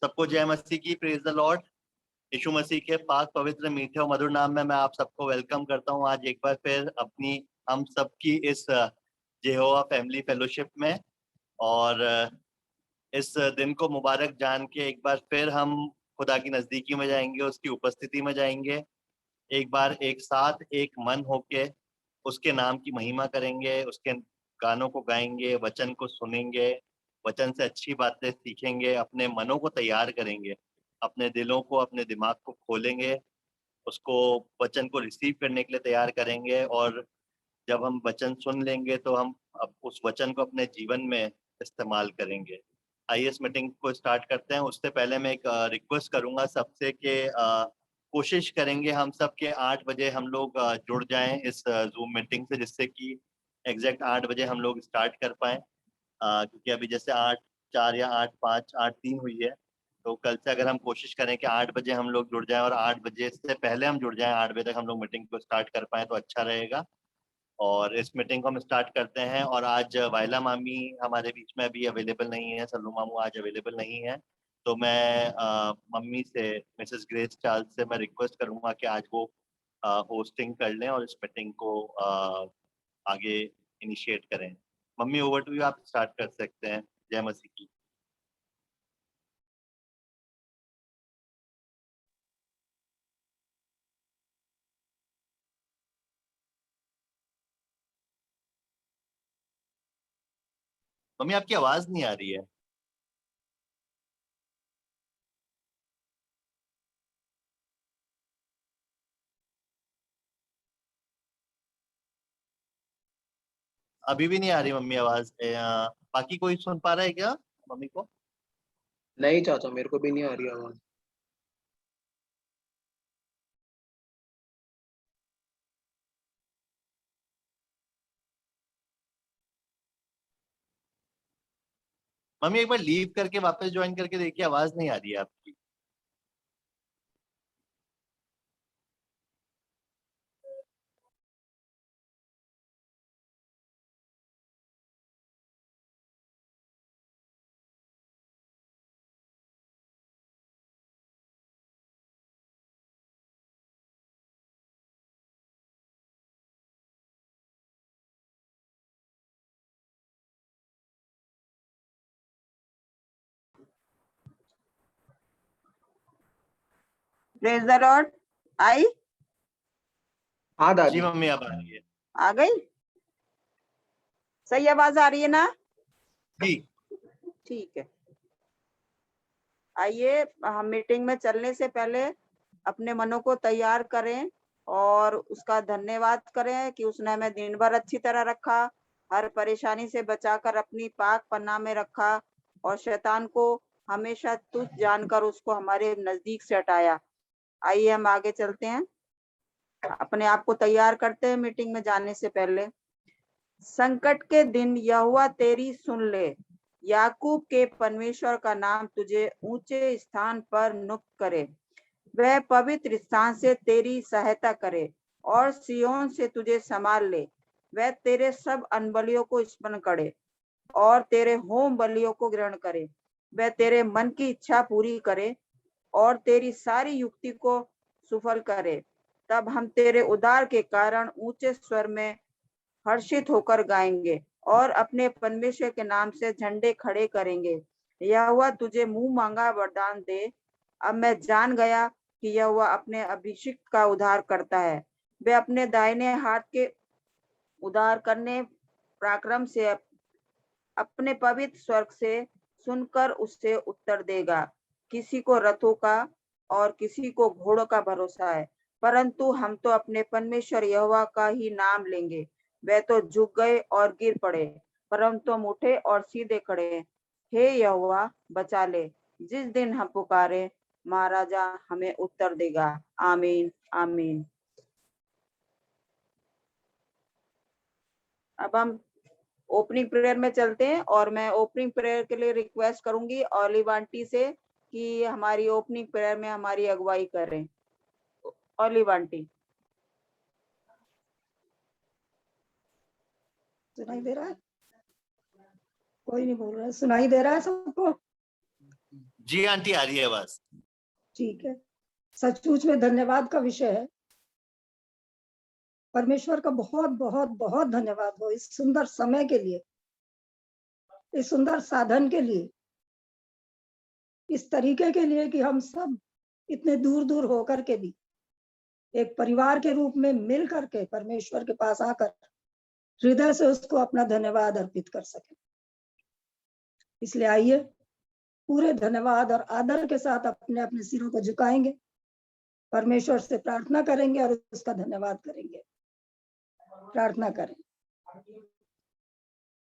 सबको जय मसीह की, प्रेज द लॉर्ड। यीशु मसीह के पाक पवित्र मीठे और मधुर नाम में मैं आप सबको वेलकम करता हूँ आज एक बार फिर अपनी हम सबकी इस यहोवा फैमिली फेलोशिप में। और इस दिन को मुबारक जान के एक बार फिर हम खुदा की नजदीकी में जाएंगे, उसकी उपस्थिति में जाएंगे, एक बार एक साथ एक मन होके उसके नाम की महिमा करेंगे, उसके गानों को गाएंगे, वचन को सुनेंगे, वचन से अच्छी बातें सीखेंगे, अपने मनों को तैयार करेंगे, अपने दिलों को, अपने दिमाग को खोलेंगे, उसको वचन को रिसीव करने के लिए तैयार करेंगे। और जब हम वचन सुन लेंगे तो हम अब उस वचन को अपने जीवन में इस्तेमाल करेंगे। आइए इस मीटिंग को स्टार्ट करते हैं। उससे पहले मैं एक रिक्वेस्ट करूंगा सबसे कि कोशिश करेंगे हम सब के 8 बजे हम लोग जुड़ जाएं इस जूम मीटिंग से, जिससे कि एग्जैक्ट 8 बजे हम लोग स्टार्ट कर पाएं। क्योंकि अभी जैसे 8:04 या 8:05 8:03 हुई है, तो कल से अगर हम कोशिश करें कि 8 बजे हम लोग जुड़ जाएं और 8 बजे से पहले हम जुड़ जाएं, 8 बजे तक हम लोग मीटिंग को स्टार्ट कर पाएं तो अच्छा रहेगा। और इस मीटिंग को हम स्टार्ट करते हैं। और आज वायला मामी हमारे बीच में अभी अवेलेबल नहीं है, सल्लू मामू आज अवेलेबल नहीं है, तो मैं मम्मी से, मिसेस ग्रेस चार्ल्स से मैं रिक्वेस्ट करूंगा कि आज वो होस्टिंग कर लें और इस मीटिंग को आगे इनिशिएट करें। मम्मी ओवर टू यू, आप स्टार्ट कर सकते हैं। जय मसीह की। मम्मी आपकी आवाज नहीं आ रही है। अभी भी नहीं आ रही मम्मी आवाज। बाकी कोई सुन पा रहा है क्या मम्मी को? नहीं चाचा, मेरे को भी नहीं आ रही आवाज। मम्मी एक बार लीव करके वापस ज्वाइन करके देखिए, आवाज नहीं आ रही है आपकी। Praise the lord. आई? हाँ जी दादी। मम्मी अब आ रही है। आ गई? सही आवाज आ रही है ना? जी ठीक है। आइए, हम मीटिंग में चलने से पहले अपने मनों को तैयार करें और उसका धन्यवाद करें कि उसने हमें दिन भर अच्छी तरह रखा, हर परेशानी से बचाकर अपनी पाक पन्ना में रखा और शैतान को हमेशा तुच्छ जानकर उसको हमारे नजदीक से हटाया। आइए हम आगे चलते हैं, अपने आप को तैयार करते हैं मीटिंग में जाने से पहले। संकट के दिन यहोवा तेरी सुन ले, याकूब के परमेश्वर का नाम तुझे ऊंचे स्थान पर नियुक्त करे। वह पवित्र स्थान से तेरी सहायता करे और सियोन से तुझे संभाल ले। वह तेरे सब अनबलियों को स्मरण करे और तेरे होम बलियों को ग्रहण करे। वह तेरे मन की इच्छा पूरी करे और तेरी सारी युक्ति को सफल करे। तब हम तेरे उद्धार के कारण ऊंचे स्वर में हर्षित होकर गाएंगे और अपने परमेश्वर के नाम से झंडे खड़े करेंगे। यहोवा तुझे मुंह मांगा वरदान दे। अब मैं जान गया कि यहोवा अपने अभिषिक्त का उद्धार करता है। वह अपने दाहिने हाथ के उद्धार करने पराक्रम से अपने पवित्र स्वर्ग से सुनकर उससे उत्तर देगा। किसी को रथों का और किसी को घोड़ों का भरोसा है, परंतु हम तो अपने परमेश्वर यहोवा का ही नाम लेंगे। वे तो झुक गए और गिर पड़े, परंतु हम उठे और सीधे खड़े। हे यहोवा, बचा ले। जिस दिन हम पुकारे, महाराजा हमें उत्तर देगा। आमीन आमीन। अब हम ओपनिंग प्रेयर में चलते हैं और मैं ओपनिंग प्रेयर के लिए रिक्वेस्ट करूंगी ऑलिव आंटी से कि हमारी ओपनिंग प्रेयर में हमारी अगुवाई करें। Olive aunty. सुनाई दे रहा है? कोई नहीं बोल रहा है, सुनाई दे रहा है सबको? जी आंटी आ रही है आवाज। ठीक है। सचमुच में धन्यवाद का विषय है। परमेश्वर का बहुत बहुत बहुत धन्यवाद हो इस सुंदर समय के लिए, इस सुंदर साधन के लिए, इस तरीके के लिए कि हम सब इतने दूर दूर होकर के भी एक परिवार के रूप में मिल करके परमेश्वर के पास आकर हृदय से उसको अपना धन्यवाद अर्पित कर सके। इसलिए आइए पूरे धन्यवाद और आदर के साथ अपने अपने सिरों को झुकाएंगे, परमेश्वर से प्रार्थना करेंगे और उसका धन्यवाद करेंगे। प्रार्थना करें।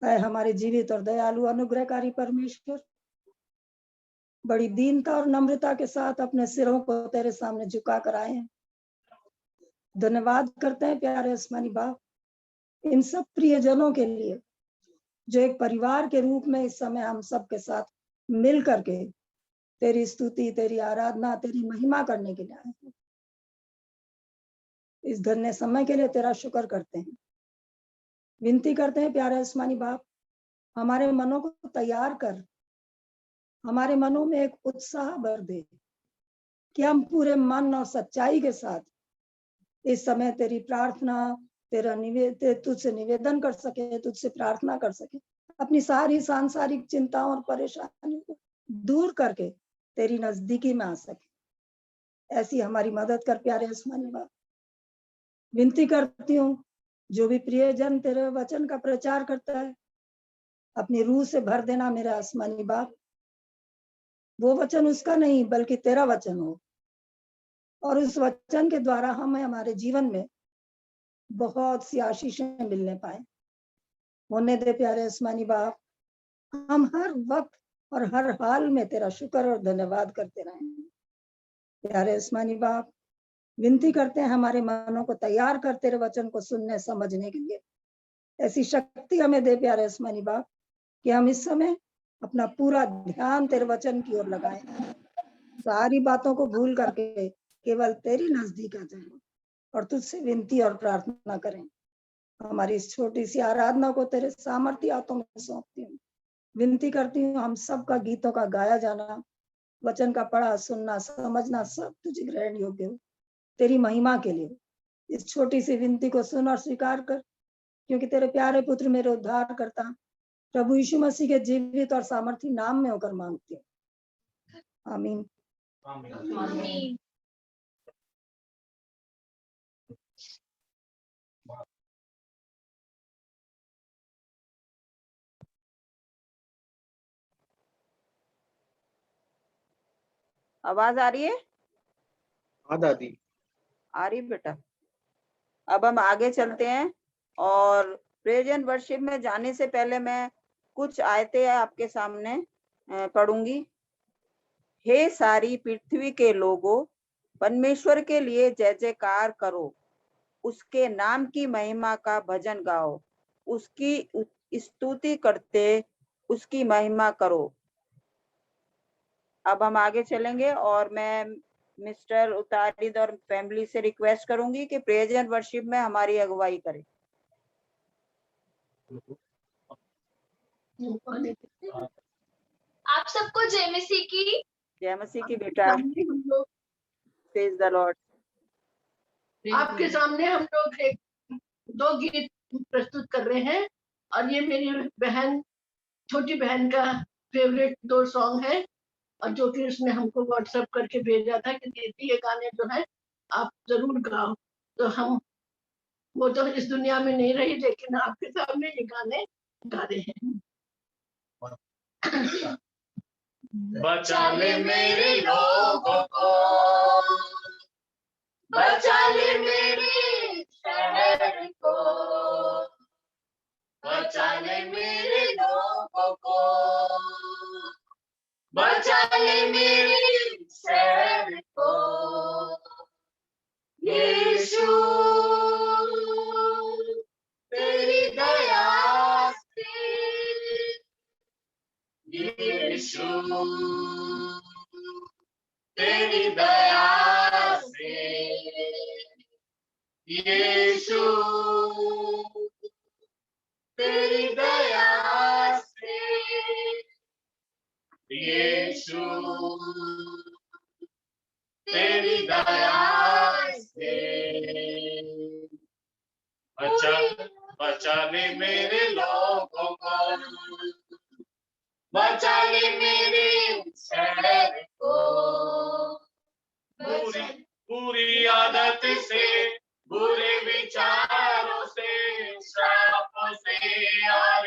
है हमारे जीवित और दयालु अनुग्रहकारी परमेश्वर, बड़ी दीनता और नम्रता के साथ अपने सिरों को तेरे सामने झुका कर आए हैं। धन्यवाद करते हैं प्यारे आसमानी बाप इन सब प्रियजनों के लिए जो एक परिवार के रूप में इस समय हम सब के साथ मिल करके तेरी स्तुति, तेरी आराधना, तेरी महिमा करने के लिए आए हैं। इस धन्य समय के लिए तेरा शुक्र करते हैं। विनती करते हैं प्यारे आसमानी बाप, हमारे मनों को तैयार कर, हमारे मनों में एक उत्साह भर दे कि हम पूरे मन और सच्चाई के साथ इस समय तेरी प्रार्थना, तुझसे निवेदन कर सके, तुझसे प्रार्थना कर सके, अपनी सारी सांसारिक चिंताओं और परेशानियों को दूर करके तेरी नजदीकी में आ सके। ऐसी हमारी मदद कर प्यारे आसमानी बाप। विनती करती हूँ जो भी प्रियजन तेरे वचन का प्रचार करता है, अपनी रूह से भर देना मेरे आसमानी बाप। वो वचन उसका नहीं बल्कि तेरा वचन हो और उस वचन के द्वारा हमें हमारे जीवन में बहुत सी आशीषें मिलने पाए। होने दे प्यारे आसमानी बाप, हम हर वक्त और हर हाल में तेरा शुक्र और धन्यवाद करते रहें। प्यारे आसमानी बाप, विनती करते हैं हमारे मनों को तैयार कर तेरे वचन को सुनने समझने के लिए। ऐसी शक्ति हमें दे प्यारे आसमानी बाप कि हम इस समय अपना पूरा ध्यान तेरे वचन की ओर लगाएं, सारी बातों को भूल करके केवल तेरी नजदीक आ जाएं और तुझसे विनती और प्रार्थना करें। हमारी इस छोटी सी आराधना को तेरे सामर्थ्य हाथों में सौंपती हूँ। विनती करती हूँ हम सब का गीतों का गाया जाना, वचन का पढ़ा सुनना समझना सब तुझे ग्रहण योग्य हो, तेरी महिमा के लिए। इस छोटी सी विनती को सुन और स्वीकार कर, क्योंकि तेरे प्यारे पुत्र मेरे उद्धार करता प्रभु यीशु मसीह के जीवित और सामर्थी नाम में होकर मांगती हूँ, आमीन। आमीन। आवाज आ रही है? हाँ दादी। आ रही बेटा। अब हम आगे चलते हैं और प्रेज एंड वर्शिप में जाने से पहले मैं कुछ आयतें आपके सामने पढ़ूंगी। हे सारी पृथ्वी के लोगों, परमेश्वर के लिए जय जयकार करो, उसके नाम की महिमा का भजन गाओ, उसकी स्तुति करते उसकी महिमा करो। अब हम आगे चलेंगे और मैं मिस्टर उतारिद और फैमिली से रिक्वेस्ट करूंगी कि प्रेज एंड वर्शिप में हमारी अगुवाई करें। आप सबको जय मसीह की। जय मसीह की बेटा। हम लोग प्रेज द लॉर्ड। आपके सामने हम लोग एक दो गीत प्रस्तुत कर रहे हैं और ये मेरी बहन, छोटी बहन का फेवरेट दो सॉन्ग है और जो कि उसने हमको व्हाट्सएप करके भेजा था कि दीदी ये गाने जो है आप जरूर गाओ। तो हम, वो तो इस दुनिया में नहीं रही, लेकिन आपके सामने ये गाने गा रहे हैं। बचा ले मेरे लोगों को, बचा ले मेरे शहर को, बचा ले मेरे लोगों को, बचा ले मेरे शहर को। यीशु तेरी दया से, यीशु तेरी दया से, यीशु तेरी दया से यीशु तेरी दया से बचा ले मेरे लोगों को, बचा ले मेरे शहर को, बुरी आदत से, बुरे विचारों से, श्रापों से और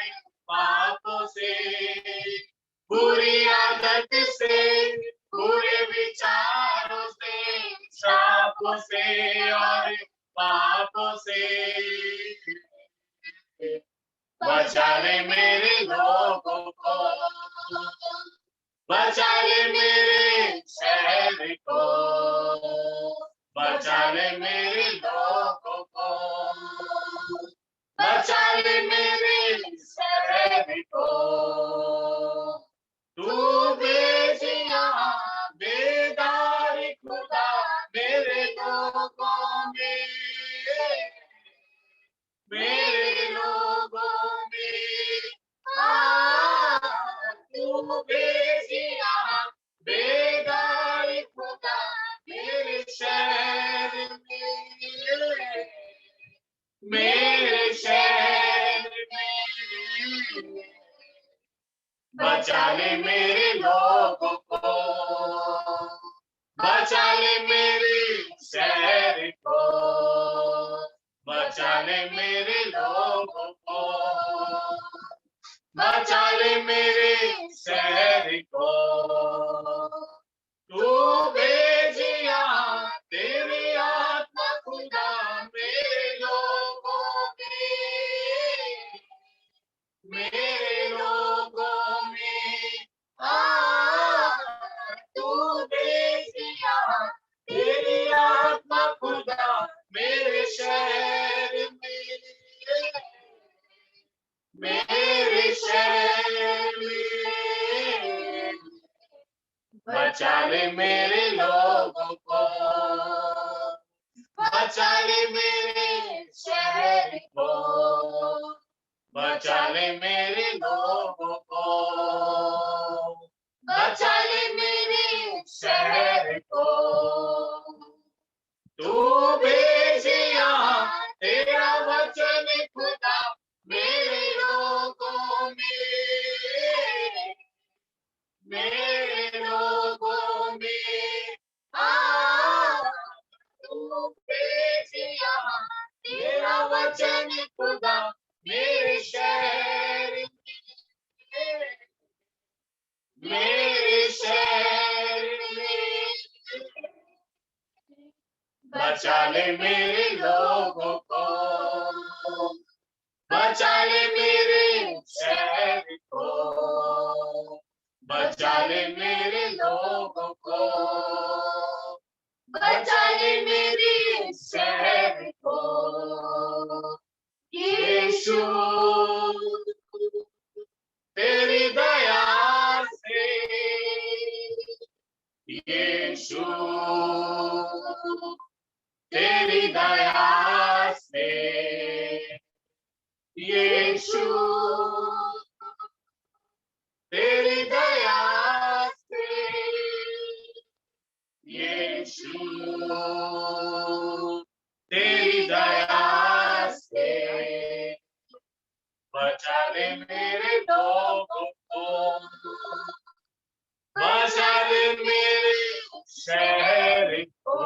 पापों से, बुरी आदत से, बुरे विचारों से, श्रापों से और पापों से बचा ले मेरे लोगों को, बचा ले मेरे शहर को, बचा ले मेरे लोगों को, बचा ले मेरे शहर को। तू बेजिया बेदार खुदा मेरे लोगों में, मेरे लोगों में तू बेजिया बेदार खुदा मेरे शहर में, मेरे शहर में बचा ले मेरे लोगों को, बचा ले मेरे शहर को, बचा ले मेरे लोगों को, बचा ले मेरे शहर को। तू भेजिया तेरी आत्मा खुदा मेरे लोगों में, मेरे लोगों में तू भेजिया तेरी आत्मा खुदा मेरे शहर में, मेरे शहर में बचा ले मेरे लोगों को, बचा ले मेरे शहर को, बचा ले मेरे लोगों को, बचा ले मेरे शहर को। तू भेजिया तेरा वचन खुदा मेरे लोगों में, मेरे लोगों में तू भेजिया तेरा वचन खुदा मेरे शहर में, मेरे शहर में बचा ले मेरे लोगों को, बचा ले मेरे शहर को, बचा ले मेरे लोगों को, बचा ले मेरे शहर को। यीशु तेरी दया से, यीशु तेरी दया से, यीशु तेरी दया से, यीशु तेरी दया से बचा ले मेरे लोगों को, बचा ले मेरे शहर को।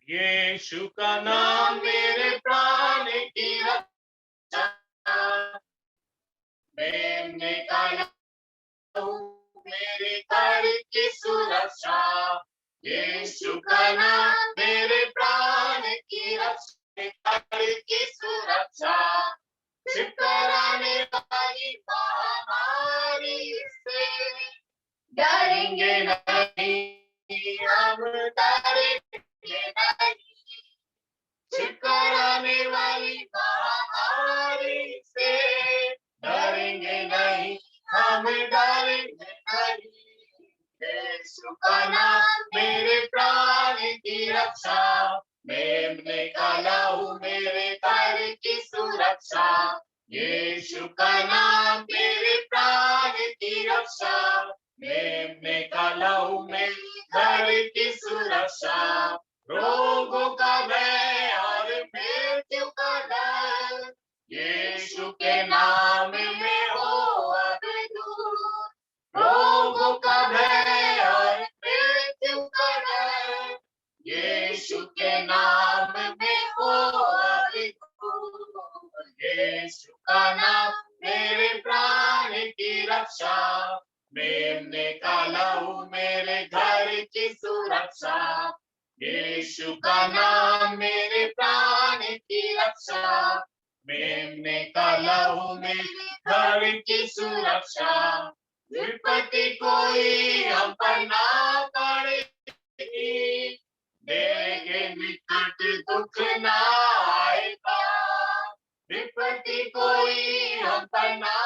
यीशु का नाम मेरे प्राण की रक्षा, मैं निकाला मेरे घर की सुरक्षा। यीशु का नाम मेरे प्राण की रक्षा, घर की सुरक्षा। छिपकराने वाली महामारी से डरेंगे नहीं, हम डरेंगे नहीं। छिपकराने वाली महामारी से डरेंगे नहीं, हम डरेंगे नहीं। यीशु का नाम मेरे प्राण की रक्षा, मैं निकाला हूँ मेरे घर की सुरक्षा। यीशु का नाम रक्षा, मेमने का लहू मेरे घर की सुरक्षा, रोगों का भय और मृत्यु का डर यीशु के नाम में हो अब दूर। रोगों का भय और मृत्यु का डर यीशु के नाम में हो अब दूर। यीशु का नाम मेरे प्राण की रक्षा, मेमने का लहू मेरे घर की सुरक्षा, यीशु का नाम मेरे प्राण की रक्षा, मेमने का लहू मेरे घर की सुरक्षा, विपत्ति कोई हम पर ना पड़ेगी, देंगे निकट दुख ना आएगा, विपत्ति कोई हम पर ना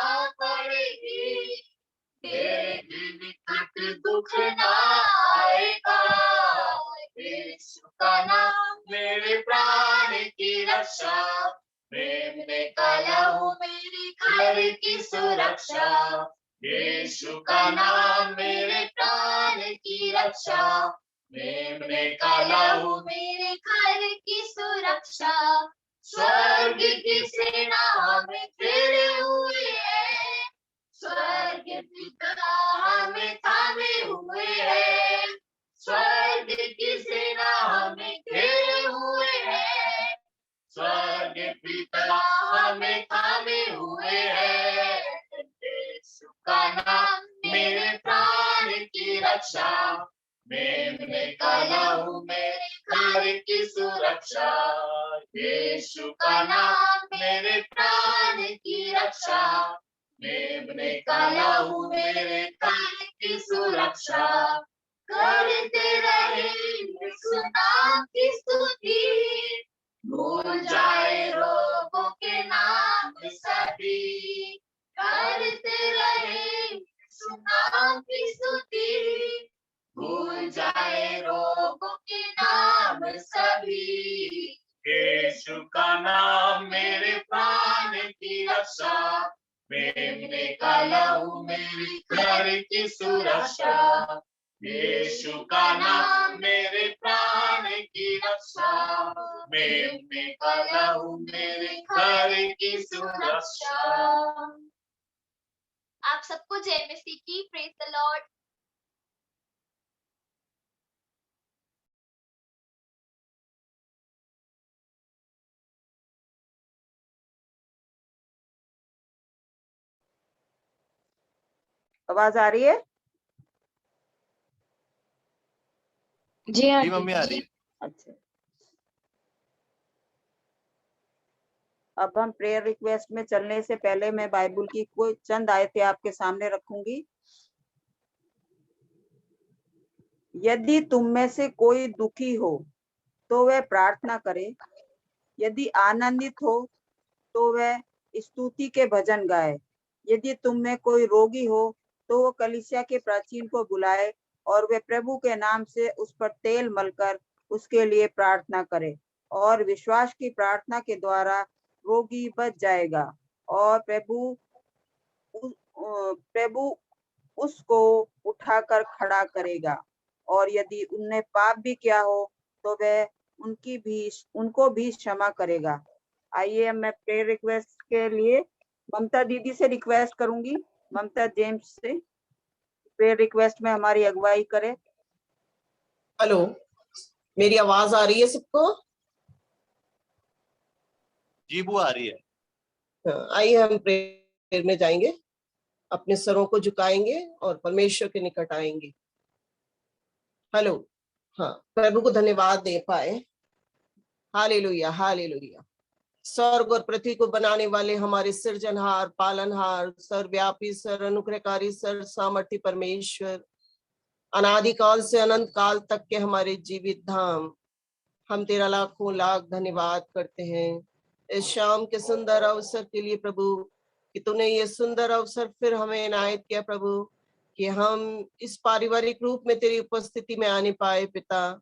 पड़ेगी, देंगे निकट दुख ना आएगा। यीशु का नाम मेरे प्राण की रक्षा, मेमने का लहू मेरे घर की सुरक्षा, यीशु का नाम मेरे प्राण की रक्षा, मेमने का लहू मेरे घर की सुरक्षा, स्वर्ग की सेना हमें घेरे हुए है, स्वर्ग की सेना हमें थामे हुए है, स्वर्ग की सेना हमें घेरे हुए है, स्वर्ग पिता हमें थामे हुए है। यीशु का नाम मेरे प्राण की रक्षा, मेमने का लहू मेरे घर की सुरक्षा, यीशु का नाम मेरे प्राण की रक्षा, मेमने का लहू मेरे घर की सुरक्षा, करते रहे यीशु नाम की स्तुति, भूल जाए रोगों के नाम सभी, करते रहे यीशु नाम की स्तुति, भूल जाए रोगों के नाम सभी। यीशु का नाम मेरे प्राण की रक्षा, मेमने का लहू मेरे घर की सुरक्षा, यीशु का नाम मेरे प्राण की रक्षा, मेमने का लहू मेरे घर की सुरक्षा। आप सबको जय मसीह की। Praise the Lord. आवाज आ रही है? जी मम्मी आ रही है। अच्छा, अब हम प्रेयर रिक्वेस्ट में चलने से पहले मैं बाइबल की कोई चंद आयतें आपके सामने रखूंगी। यदि तुम में से कोई दुखी हो तो वह प्रार्थना करे, यदि आनंदित हो तो वह स्तुति के भजन गाए, यदि तुम में कोई रोगी हो तो वो कलीसिया के प्राचीन को बुलाए और वे प्रभु के नाम से उस पर तेल मलकर उसके लिए प्रार्थना करे, और विश्वास की प्रार्थना के द्वारा रोगी बच जाएगा और प्रभु उसको उठाकर खड़ा करेगा। और यदि उनने पाप भी किया हो तो वह उनको भी क्षमा करेगा। आइए मैं प्रेयर रिक्वेस्ट के लिए ममता दीदी से रिक्वेस्ट करूंगी, ममता जेम्स से प्रेयर रिक्वेस्ट में हमारी अगुवाई करे। हेलो, मेरी आवाज आ रही है सबको? जी बुआ आ रही है। आइए हम प्रेयर में जाएंगे, अपने सरों को झुकाएंगे और परमेश्वर के निकट आएंगे। हेलो, हाँ, प्रभु को धन्यवाद दे पाए। Hallelujah, hallelujah. स्वर्ग और पृथ्वी को बनाने वाले हमारे सृजनहार, पालनहार, सर्वव्यापी, सर अनुग्रहकारी, सर सामर्थी परमेश्वर, अनादिकाल से अनंत काल तक के हमारे जीवित धाम, हम तेरा लाखों लाख धन्यवाद करते हैं इस शाम के सुंदर अवसर के लिए प्रभु, कि तूने ये सुंदर अवसर फिर हमें इनायत किया प्रभु, कि हम इस पारिवारिक रूप में तेरी उपस्थिति में आने पाए। पिता,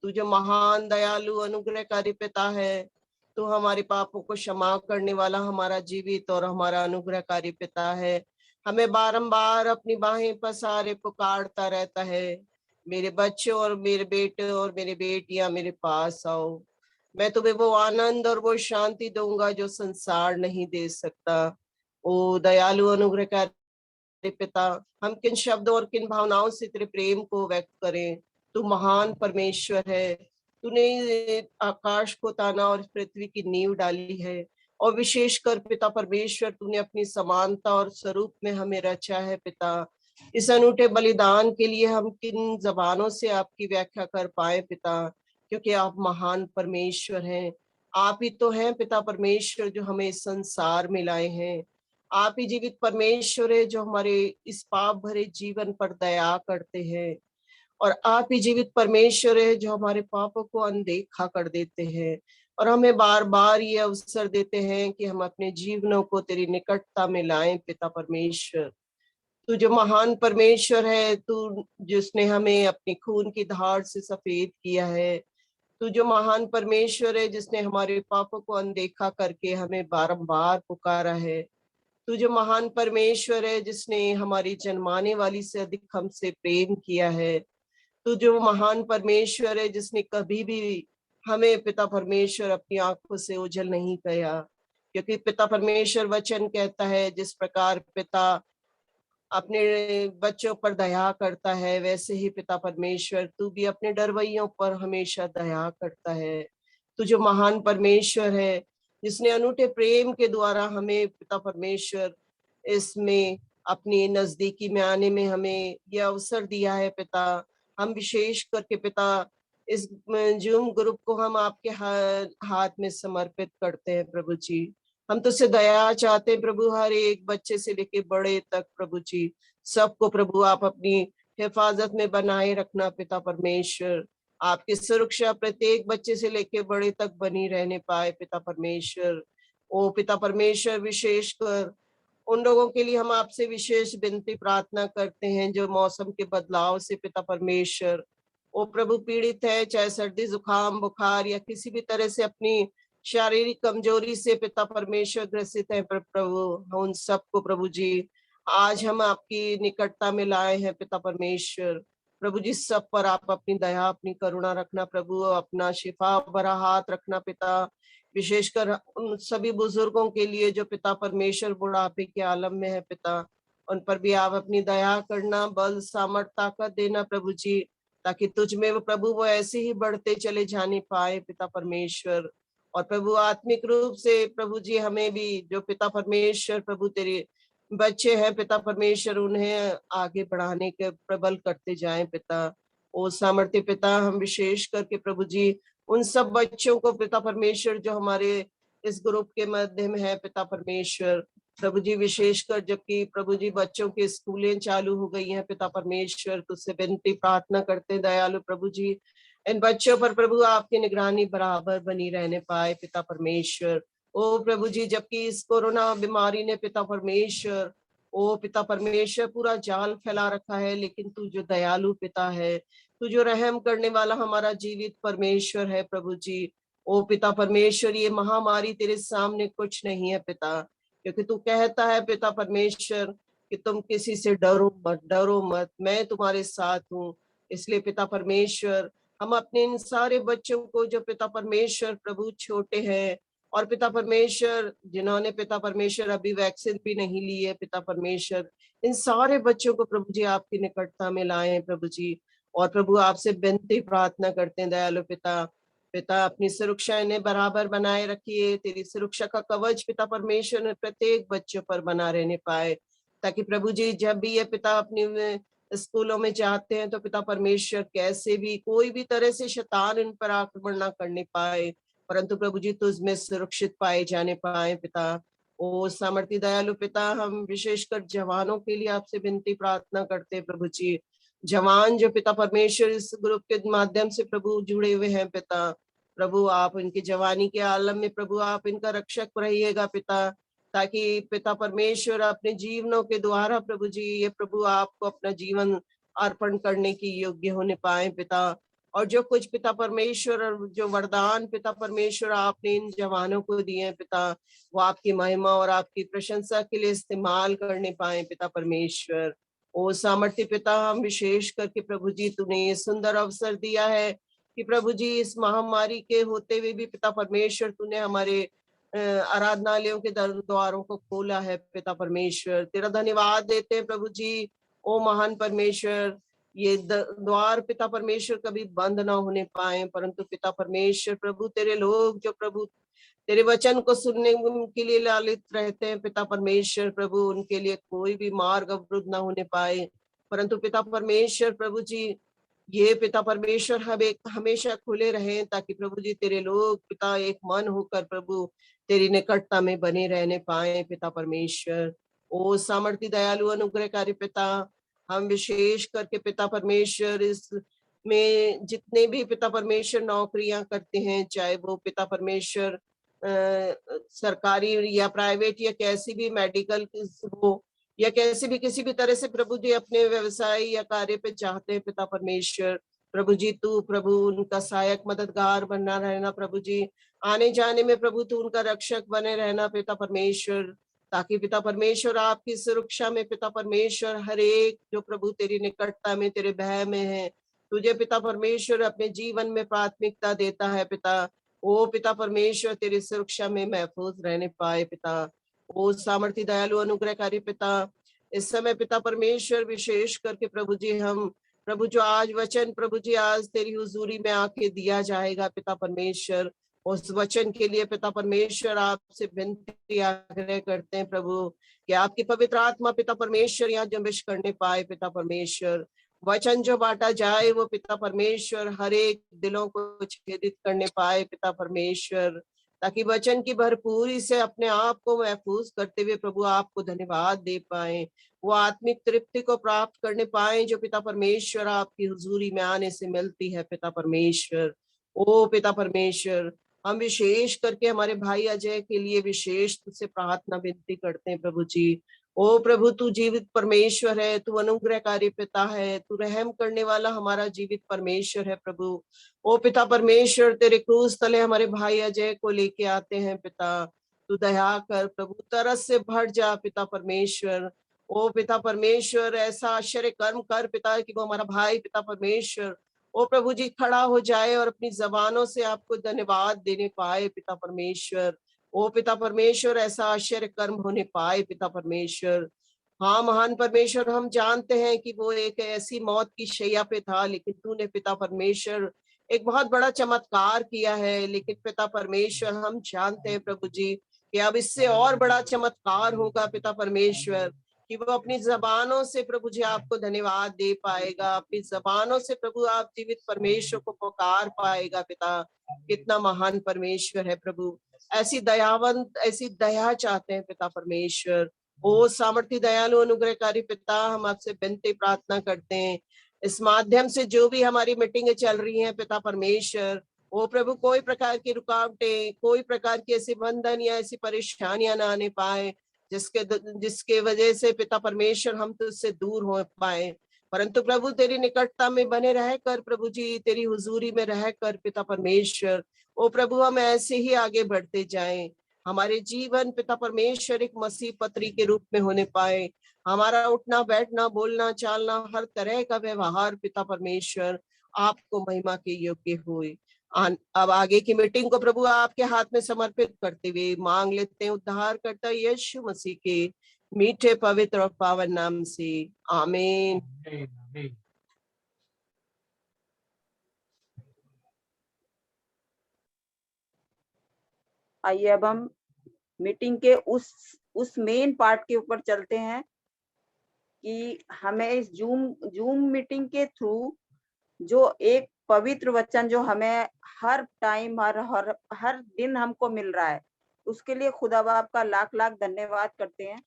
तू जो महान दयालु अनुग्रहकारी पिता है, तू हमारे पापों को क्षमा करने वाला हमारा जीवित और हमारा अनुग्रहकारी पिता है। हमें बारंबार अपनी बाहें पसारे पुकारता रहता है, मेरे बच्चों और मेरे बेटे और मेरे बेटियां मेरे पास आओ, मैं तुम्हें वो आनंद और वो शांति दूंगा जो संसार नहीं दे सकता। ओ दयालु अनुग्रहकारी पिता, हम किन शब्दों और किन भावनाओं से तेरे प्रेम को व्यक्त करें। तू महान परमेश्वर है, तूने आकाश को ताना और पृथ्वी की नींव डाली है, और विशेषकर पिता परमेश्वर तूने अपनी समानता और स्वरूप में हमें रचा है। पिता, इस अनूठे बलिदान के लिए हम किन जबानों से आपकी व्याख्या कर पाए पिता, क्योंकि आप महान परमेश्वर हैं। आप ही तो हैं पिता परमेश्वर जो हमें इस संसार में लाए हैं। आप ही जीवित परमेश्वर है जो हमारे इस पाप भरे जीवन पर दया करते हैं, और आप ही जीवित परमेश्वर है जो हमारे पापों को अनदेखा कर देते हैं और हमें बार बार ये अवसर देते हैं कि हम अपने जीवनों को तेरी निकटता में लाएं। पिता परमेश्वर, तू जो महान परमेश्वर है, तू जिसने हमें अपनी खून की धार से सफेद किया है, तू जो महान परमेश्वर है जिसने हमारे पापों को अनदेखा करके हमें बारंबार पुकारा है, तू जो महान परमेश्वर है जिसने हमारी जन्माने वाली से अधिक हमसे प्रेम किया है, तू जो महान परमेश्वर है जिसने कभी भी हमें पिता परमेश्वर अपनी आंखों से ओझल नहीं किया, क्योंकि पिता परमेश्वर वचन कहता है जिस प्रकार पिता अपने बच्चों पर दया करता है, वैसे ही पिता परमेश्वर तू भी अपने डरवैयों पर हमेशा दया करता है। तू जो महान परमेश्वर है जिसने अनूठे प्रेम के द्वारा हमें पिता परमेश्वर इसमें अपनी नजदीकी में आने में हमें यह अवसर दिया है। पिता, हम विशेष करके पिता इस जूम ग्रुप को हम आपके हाथ में समर्पित करते हैं। प्रभु जी, हम तुझसे दया चाहते हैं प्रभु, हर एक बच्चे से लेके बड़े तक प्रभु जी, सबको प्रभु आप अपनी हिफाजत में बनाए रखना। पिता परमेश्वर, आपकी सुरक्षा प्रत्येक बच्चे से लेके बड़े तक बनी रहने पाए। पिता परमेश्वर, ओ पिता परमेश्वर, विशेषकर उन लोगों के लिए हम आपसे विशेष विनती प्रार्थना करते हैं जो मौसम के बदलाव से पिता परमेश्वर ओ प्रभु पीड़ित है, चाहे सर्दी जुकाम बुखार या किसी भी तरह से अपनी शारीरिक कमजोरी से पिता परमेश्वर ग्रसित है। प्रभु उन सबको प्रभु जी आज हम आपकी निकटता में लाए हैं। पिता परमेश्वर, प्रभु जी सब पर आप अपनी दया अपनी करुणा रखना प्रभु, अपना शिफा भरा हाथ रखना पिता, विशेषकर उन सभी बुजुर्गों के लिए जो पिता परमेश्वर बुढ़ापे के आलम में है पिता, उन पर भी आप अपनी दया करना, बल सामर्थ ताकत देना प्रभु जी, ताकि तुझ में वो प्रभु वो ऐसे ही बढ़ते चले जाने पाए। पिता परमेश्वर, और प्रभु आत्मिक रूप से प्रभु जी हमें भी जो पिता परमेश्वर प्रभु तेरे बच्चे हैं पिता परमेश्वर, उन्हें आगे बढ़ाने के प्रबल करते जाएं पिता। ओ सामर्थ्य पिता, हम विशेष करके प्रभु जी उन सब बच्चों को पिता परमेश्वर जो हमारे इस ग्रुप के माध्यम है पिता परमेश्वर, प्रभु जी विशेषकर जबकि प्रभु जी बच्चों की स्कूलें चालू हो गई हैं पिता परमेश्वर, तुझसे विनती प्रार्थना करते हैं दयालु प्रभु जी, इन बच्चों पर प्रभु आपकी निगरानी बराबर बनी रहने पाए। पिता परमेश्वर, ओ प्रभु जी जबकि इस कोरोना बीमारी ने पिता परमेश्वर ओ पिता परमेश्वर पूरा जाल फैला रखा है, लेकिन तू जो दयालु पिता है, तू जो रहम करने वाला हमारा जीवित परमेश्वर है प्रभु जी, ओ पिता परमेश्वर ये महामारी तेरे सामने कुछ नहीं है पिता, क्योंकि तू कहता है पिता परमेश्वर कि तुम किसी से डरो मत, मैं तुम्हारे साथ हूँ। इसलिए पिता परमेश्वर हम अपने इन सारे बच्चों को जो पिता परमेश्वर प्रभु छोटे हैं, और पिता परमेश्वर जिन्होंने पिता परमेश्वर अभी वैक्सीन भी नहीं ली है पिता परमेश्वर, इन सारे बच्चों को प्रभु जी आपकी निकटता में लाए हैं प्रभु जी, और प्रभु आपसे विनती प्रार्थना करते हैं दयालु पिता, पिता अपनी सुरक्षा इन्हें बराबर बनाए रखिए, तेरी सुरक्षा का कवच पिता परमेश्वर ने प्रत्येक बच्चों पर बना रहने पाए, ताकि प्रभु जी जब भी ये पिता अपनी स्कूलों में जाते हैं तो पिता परमेश्वर कैसे भी कोई भी तरह से शैतान इन पर आक्रमण ना करने पाए, परंतु प्रभु जी तुझ में सुरक्षित पाए जाने पाए पिता। ओ सामर्थ्य दयालु पिता, हम विशेषकर जवानों के लिए आपसे विनती प्रार्थना करते हैं प्रभु जी, जवान जो पिता परमेश्वर इस ग्रुप के माध्यम से प्रभु जुड़े हुए हैं पिता, प्रभु आप इनकी जवानी के आलम में प्रभु आप इनका रक्षक रहिएगा पिता, ताकि पिता परमेश्वर अपने जीवनों के द्वारा प्रभु जी ये प्रभु आपको अपना जीवन अर्पण करने की योग्य होने पाए पिता। और जो कुछ पिता परमेश्वर और जो वरदान पिता परमेश्वर आपने इन जवानों को दिए हैं पिता, वो आपकी महिमा और आपकी प्रशंसा के लिए इस्तेमाल करने पाए पिता परमेश्वर। ओ सामर्थ्य पिता, हम विशेष करके प्रभु जी तूने ये सुंदर अवसर दिया है कि प्रभु जी इस महामारी के होते हुए भी पिता परमेश्वर तूने हमारे आराधनालयों के द्वारों को खोला है पिता परमेश्वर। तेरा धन्यवाद देते हैं प्रभु जी। ओ महान परमेश्वर, ये द्वार पिता परमेश्वर कभी बंद ना होने पाए, परंतु पिता परमेश्वर प्रभु तेरे लोग जो प्रभु तेरे वचन को सुनने के लिए लालित रहते हैं पिता परमेश्वर प्रभु, उनके लिए कोई भी मार्ग अवरुद्ध ना होने पाए, परंतु पिता परमेश्वर प्रभु जी ये पिता परमेश्वर हमेशा खुले रहें, ताकि प्रभु जी तेरे लोग पिता एक मन होकर प्रभु तेरी निकटता में बने रहने पाए पिता परमेश्वर। ओ सामर्थ्य दयालु अनुग्रहकारी पिता, हम विशेष करके पिता परमेश्वर इस में जितने भी पिता परमेश्वर नौकरियां करते हैं, चाहे वो पिता परमेश्वर सरकारी या प्राइवेट या कैसी भी मेडिकल हो या कैसे भी किसी भी तरह से प्रभु जी अपने व्यवसाय या कार्य पे चाहते हैं पिता परमेश्वर प्रभु जी, तू प्रभु उनका सहायक मददगार बनना रहना प्रभु जी, आने जाने में प्रभु तू उनका रक्षक बने रहना पिता परमेश्वर, ताकि पिता परमेश्वर आपकी सुरक्षा में पिता परमेश्वर हर एक जो प्रभु तेरी निकटता में तेरे भय में है, तुझे पिता परमेश्वर अपने जीवन में प्राथमिकता देता है पिता, ओ पिता परमेश्वर तेरी सुरक्षा में महफूज रहने पाए पिता। ओ सामर्थ्य दयालु अनुग्रहकारी पिता, इस समय पिता परमेश्वर विशेष करके प्रभु जी हम प्रभु जो आज वचन प्रभु जी आज तेरी हुजूरी में आके दिया जाएगा पिता परमेश्वर, उस वचन के लिए पिता परमेश्वर आपसे विनती आग्रह करते हैं प्रभु कि आपकी पवित्र आत्मा पिता परमेश्वर यहाँ जंबिश करने पाए पिता परमेश्वर, वचन जो बांटा जाए वो पिता परमेश्वर हर एक दिलों को छेदित करने पाए पिता परमेश्वर, ताकि वचन की भरपूरी से अपने आप को महफूज करते हुए प्रभु आपको धन्यवाद दे पाए, वो आत्मिक तृप्ति को प्राप्त करने पाए जो पिता परमेश्वर आपकी हुजूरी में आने से मिलती है पिता परमेश्वर। ओ पिता परमेश्वर, हम विशेष करके हमारे भाई अजय के लिए विशेष तुझसे प्रार्थना विनती करते हैं प्रभु जी। ओ प्रभु तू जीवित परमेश्वर है, तू अनुग्रहकारी पिता है, तू रहम करने वाला हमारा जीवित परमेश्वर है प्रभु। ओ पिता परमेश्वर तेरे क्रूस तले हमारे भाई अजय को लेके आते हैं पिता, तू दया कर प्रभु, तरस से भर जा पिता परमेश्वर। ओ पिता परमेश्वर ऐसा आश्चर्य कर्म कर पिता कि वो हमारा भाई पिता परमेश्वर ओ प्रभु जी खड़ा हो जाए और अपनी जबानों से आपको धन्यवाद देने पाए पिता परमेश्वर। ओ पिता परमेश्वर ऐसा आश्चर्य कर्म होने पाए पिता परमेश्वर। हाँ महान परमेश्वर, हम जानते हैं कि वो एक ऐसी मौत की शैया पे था, लेकिन तूने पिता परमेश्वर एक बहुत बड़ा चमत्कार किया है, लेकिन पिता परमेश्वर हम जानते हैं प्रभु जी कि अब इससे और बड़ा चमत्कार होगा पिता परमेश्वर, कि वो अपनी जबानों से प्रभु जी आपको धन्यवाद दे पाएगा, अपनी जबानों से प्रभु आप जीवित परमेश्वर को पुकार पाएगा पिता। कितना महान परमेश्वर है प्रभु, ऐसी दयावंत ऐसी दया चाहते हैं पिता परमेश्वर। ओ सामर्थ्य दयालु अनुग्रहकारी पिता, हम आपसे विनती प्रार्थना करते हैं इस माध्यम से जो भी हमारी मीटिंगें चल रही हैं पिता परमेश्वर, ओ प्रभु कोई प्रकार की रुकावटें, कोई प्रकार की ऐसी बंधन या ऐसी परेशानियां ना आने पाए जिसके वजह से पिता परमेश्वर हम तुझसे दूर हो पाए, परंतु प्रभु तेरी निकटता में बने रहकर प्रभु जी तेरी हुजूरी में रहकर पिता परमेश्वर ओ प्रभु हम ऐसे ही आगे बढ़ते जाएं, हमारे जीवन पिता परमेश्वर एक मसीह पत्री के रूप में होने पाए, हमारा उठना बैठना बोलना चालना हर तरह का व्यवहार पिता परमेश्वर आपको महिमा के योग्य हुए। अब आगे की मीटिंग को प्रभु आपके हाथ में समर्पित करते हुए मांग लेते हैं उद्धार करता यीशु मसीह के मीठे पवित्र और पावन नाम से, आमीन। आइए अब हम मीटिंग के उस मेन पार्ट के ऊपर चलते हैं कि हमें इस जूम मीटिंग के थ्रू जो एक पवित्र वचन जो हमें हर टाइम हर दिन हमको मिल रहा है, उसके लिए खुदा बाप का लाख लाख धन्यवाद करते हैं।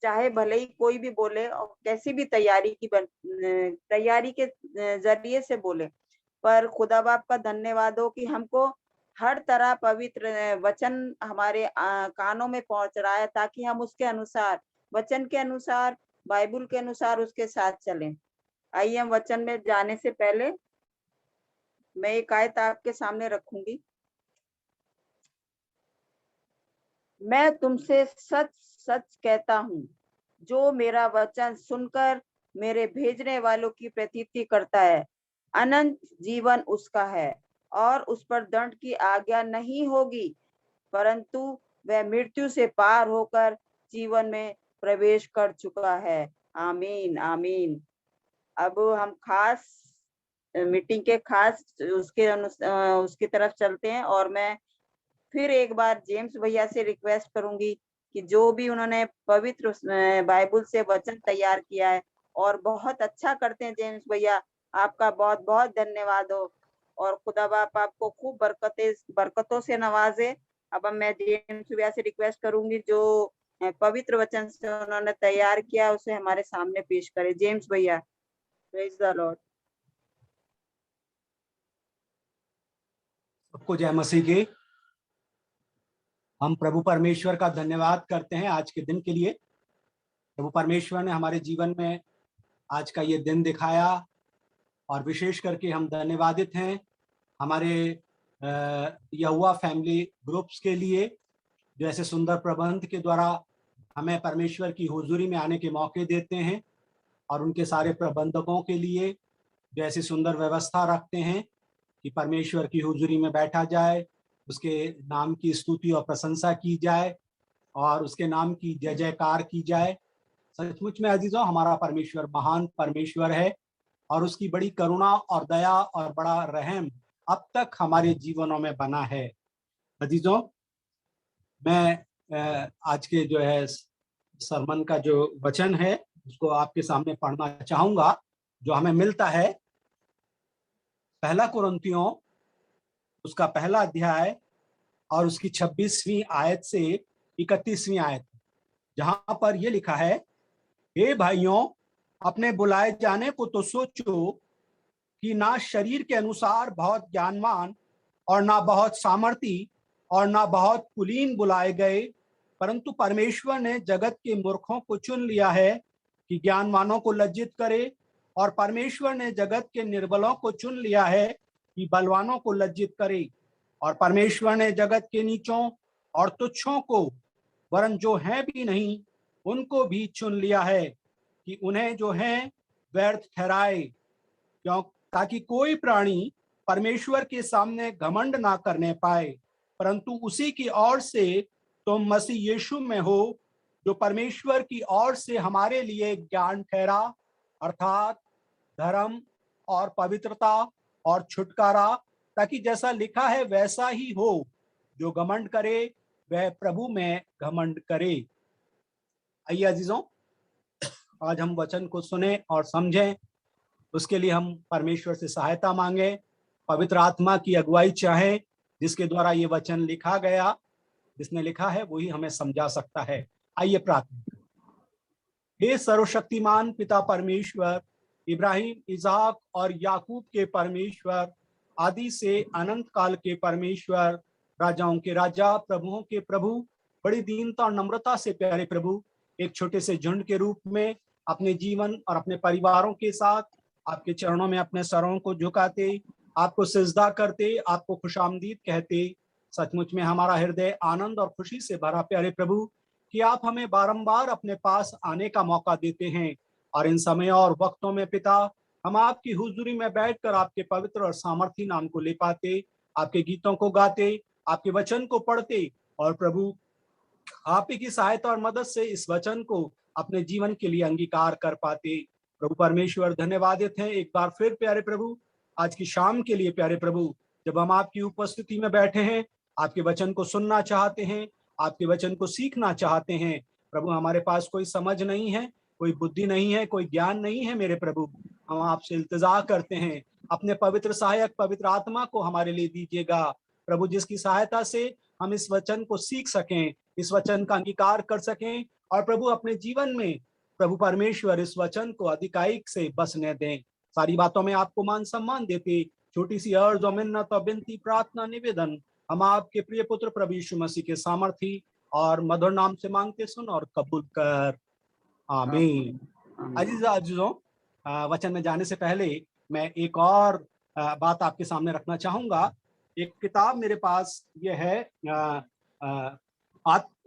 चाहे भले ही कोई भी बोले और कैसी भी तैयारी के जरिए से बोले, पर खुदा बाप का धन्यवाद हो कि हमको हर तरह पवित्र वचन हमारे कानों में पहुंच रहा है, ताकि हम उसके अनुसार वचन के अनुसार बाइबल के अनुसार उसके साथ चलें। आइए हम वचन में जाने से पहले मैं एक आयत आपके सामने रखूंगी। मैं तुमसे सच सच कहता हूँ, जो मेरा वचन सुनकर मेरे भेजने वालों की प्रतीति करता है, अनंत जीवन उसका है और उस पर दंड की आज्ञा नहीं होगी, परंतु वह मृत्यु से पार होकर जीवन में प्रवेश कर चुका है। आमीन आमीन। अब हम खास मीटिंग के खास उसकी तरफ चलते हैं, और मैं फिर एक बार जेम्स भैया से रिक्वेस्ट करूंगी कि जो भी उन्होंने पवित्र बाइबल से वचन तैयार किया है, और बहुत अच्छा करते हैं जेम्स भैया, आपका बहुत बहुत धन्यवाद हो, और खुदा बाप आपको खूब बरकतों से नवाजे। अब मैं जेम्स भैया से रिक्वेस्ट करूंगी जो पवित्र वचन से उन्होंने तैयार किया उसे हमारे सामने पेश करे। जेम्स भैया, प्रेज द लॉर्ड। सबको जय मसीह की। हम प्रभु परमेश्वर का धन्यवाद करते हैं आज के दिन के लिए। प्रभु परमेश्वर ने हमारे जीवन में आज का ये दिन दिखाया, और विशेष करके हम धन्यवादित हैं हमारे यहोवा फैमिली ग्रुप्स के लिए, जो ऐसे सुंदर प्रबंध के द्वारा हमें परमेश्वर की हुजूरी में आने के मौके देते हैं, और उनके सारे प्रबंधकों के लिए जो ऐसी सुंदर व्यवस्था रखते हैं कि परमेश्वर की हुजूरी में बैठा जाए, उसके नाम की स्तुति और प्रशंसा की जाए, और उसके नाम की जय जयकार की जाए। सचमुच में अजीजों, हमारा परमेश्वर महान परमेश्वर है, और उसकी बड़ी करुणा और दया और बड़ा रहम अब तक हमारे जीवनों में बना है। अजीजों, मैं आज के जो है सरमन का जो वचन है उसको आपके सामने पढ़ना चाहूंगा, जो हमें मिलता है पहला कुरिन्थियों उसका पहला अध्याय और उसकी 26वीं आयत से 31वीं आयत, जहां पर यह लिखा है, हे भाइयों, अपने बुलाए जाने को तो सोचो कि ना शरीर के अनुसार बहुत ज्ञानवान और ना बहुत सामर्थी और ना बहुत कुलीन बुलाए गए, परंतु परमेश्वर ने जगत के मूर्खों को चुन लिया है कि ज्ञानवानों को लज्जित करे, और परमेश्वर ने जगत के निर्बलों को चुन लिया है कि बलवानों को लज्जित करे, और परमेश्वर ने जगत के नीचों और तुच्छों को, वरन जो हैं भी नहीं उनको भी चुन लिया है कि उन्हें जो हैं व्यर्थ ठहराए, क्यों, ताकि कोई प्राणी परमेश्वर के सामने घमंड ना करने पाए, परंतु उसी की ओर से तुम मसीह यीशु में हो, जो परमेश्वर की ओर से हमारे लिए ज्ञान ठहरा, अर्थात धर्म और पवित्रता और छुटकारा, ताकि जैसा लिखा है वैसा ही हो, जो घमंड करे वह प्रभु में घमंड करे। आइए अजीजों, आज हम वचन को सुने और समझें, उसके लिए हम परमेश्वर से सहायता मांगे, पवित्र आत्मा की अगुवाई चाहें, जिसके द्वारा ये वचन लिखा गया, जिसने लिखा है वही हमें समझा सकता है। आइए प्रार्थना। हे सर्वशक्तिमान पिता परमेश्वर, इब्राहिम, इसाक और याकूब के परमेश्वर, आदि से अनंत काल के परमेश्वर, राजाओं के राजा, प्रभुओं के प्रभु, बड़ी दीनता और नम्रता से प्यारे प्रभु, एक छोटे से झुंड के रूप में अपने जीवन और अपने परिवारों के साथ आपके चरणों में अपने सरों को झुकाते, आपको सिजदा करते, आपको खुशामदीद कहते, सचमुच में हमारा हृदय आनंद और खुशी से भरा प्यारे प्रभु कि आप हमें बारंबार अपने पास आने का मौका देते हैं, और इन समयों और वक्तों में पिता हम आपकी हुजूरी में बैठकर आपके पवित्र और सामर्थी नाम को ले पाते, आपके गीतों को गाते, आपके वचन को पढ़ते, और प्रभु आप ही की सहायता और मदद से इस वचन को अपने जीवन के लिए अंगीकार कर पाते। प्रभु परमेश्वर धन्यवादित हैं एक बार फिर प्यारे प्रभु आज की शाम के लिए प्यारे प्रभु, जब हम आपकी उपस्थिति में बैठे हैं, आपके वचन को सुनना चाहते हैं, आपके वचन को सीखना चाहते हैं। प्रभु हमारे पास कोई समझ नहीं है, कोई बुद्धि नहीं है, कोई ज्ञान नहीं है मेरे प्रभु, हम आपसे इल्तिजा करते हैं, अपने पवित्र सहायक पवित्र आत्मा को हमारे लिए दीजिएगा प्रभु, जिसकी सहायता से हम इस वचन को सीख सकें, इस वचन का अंगीकार कर सकें, और प्रभु अपने जीवन में प्रभु परमेश्वर इस वचन को अधिकारिक से बसने दें। सारी बातों में आपको मान सम्मान देते, छोटी सी अर्ज और मिन्नत और बिनती प्रार्थना निवेदन हम आपके प्रिय पुत्र प्रभु यीशु मसीह के सामर्थी और मधुर नाम से मांगते, सुन और कबूल कर, आमीन। अजीजों, वचन में जाने से पहले मैं एक और बात आपके सामने रखना चाहूंगा। एक किताब मेरे पास ये है,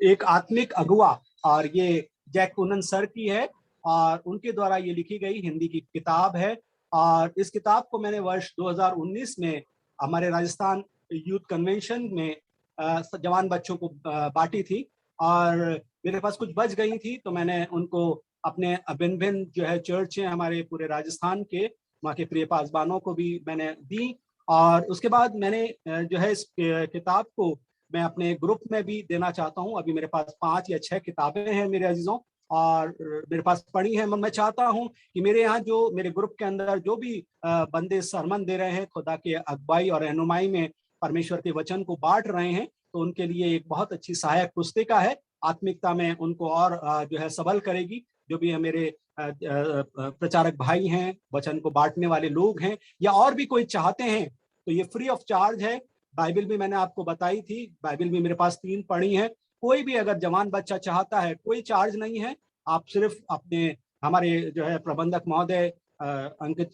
एक आत्मिक अगुआ, और ये जैक कुनन सर की है और उनके द्वारा ये लिखी गई हिंदी की किताब है। और इस किताब को मैंने वर्ष 2019 में हमारे राजस्थान यूथ कन्वेंशन में जवान बच्चों को बांटी थी, और मेरे पास कुछ बच गई थी तो मैंने उनको अपने भिन्न भिन्न जो है चर्च हैं हमारे पूरे राजस्थान के, वहाँ के प्रिय पासबानों को भी मैंने दी। और उसके बाद मैंने जो है इस किताब को मैं अपने ग्रुप में भी देना चाहता हूँ। अभी मेरे पास 5 या 6 किताबें हैं मेरे अजीजों, और मेरे पास पढ़ी है। मैं चाहता हूं कि मेरे यहाँ जो मेरे ग्रुप के अंदर जो भी बंदे सरमन दे रहे हैं, खुदा के अगुवाई और रहनुमाई में परमेश्वर के वचन को बांट रहे हैं, तो उनके लिए एक बहुत अच्छी सहायक पुस्तिका है। आत्मिकता में उनको और जो है सबल करेगी। जो भी है मेरे प्रचारक भाई हैं, वचन को बांटने वाले लोग हैं, या और भी कोई चाहते हैं, तो ये फ्री ऑफ चार्ज है। बाइबल भी मैंने आपको बताई थी, बाइबल भी मेरे पास 3 पढ़ी है। कोई भी अगर जवान बच्चा चाहता है, कोई चार्ज नहीं है। आप सिर्फ अपने हमारे जो है प्रबंधक महोदय अंकित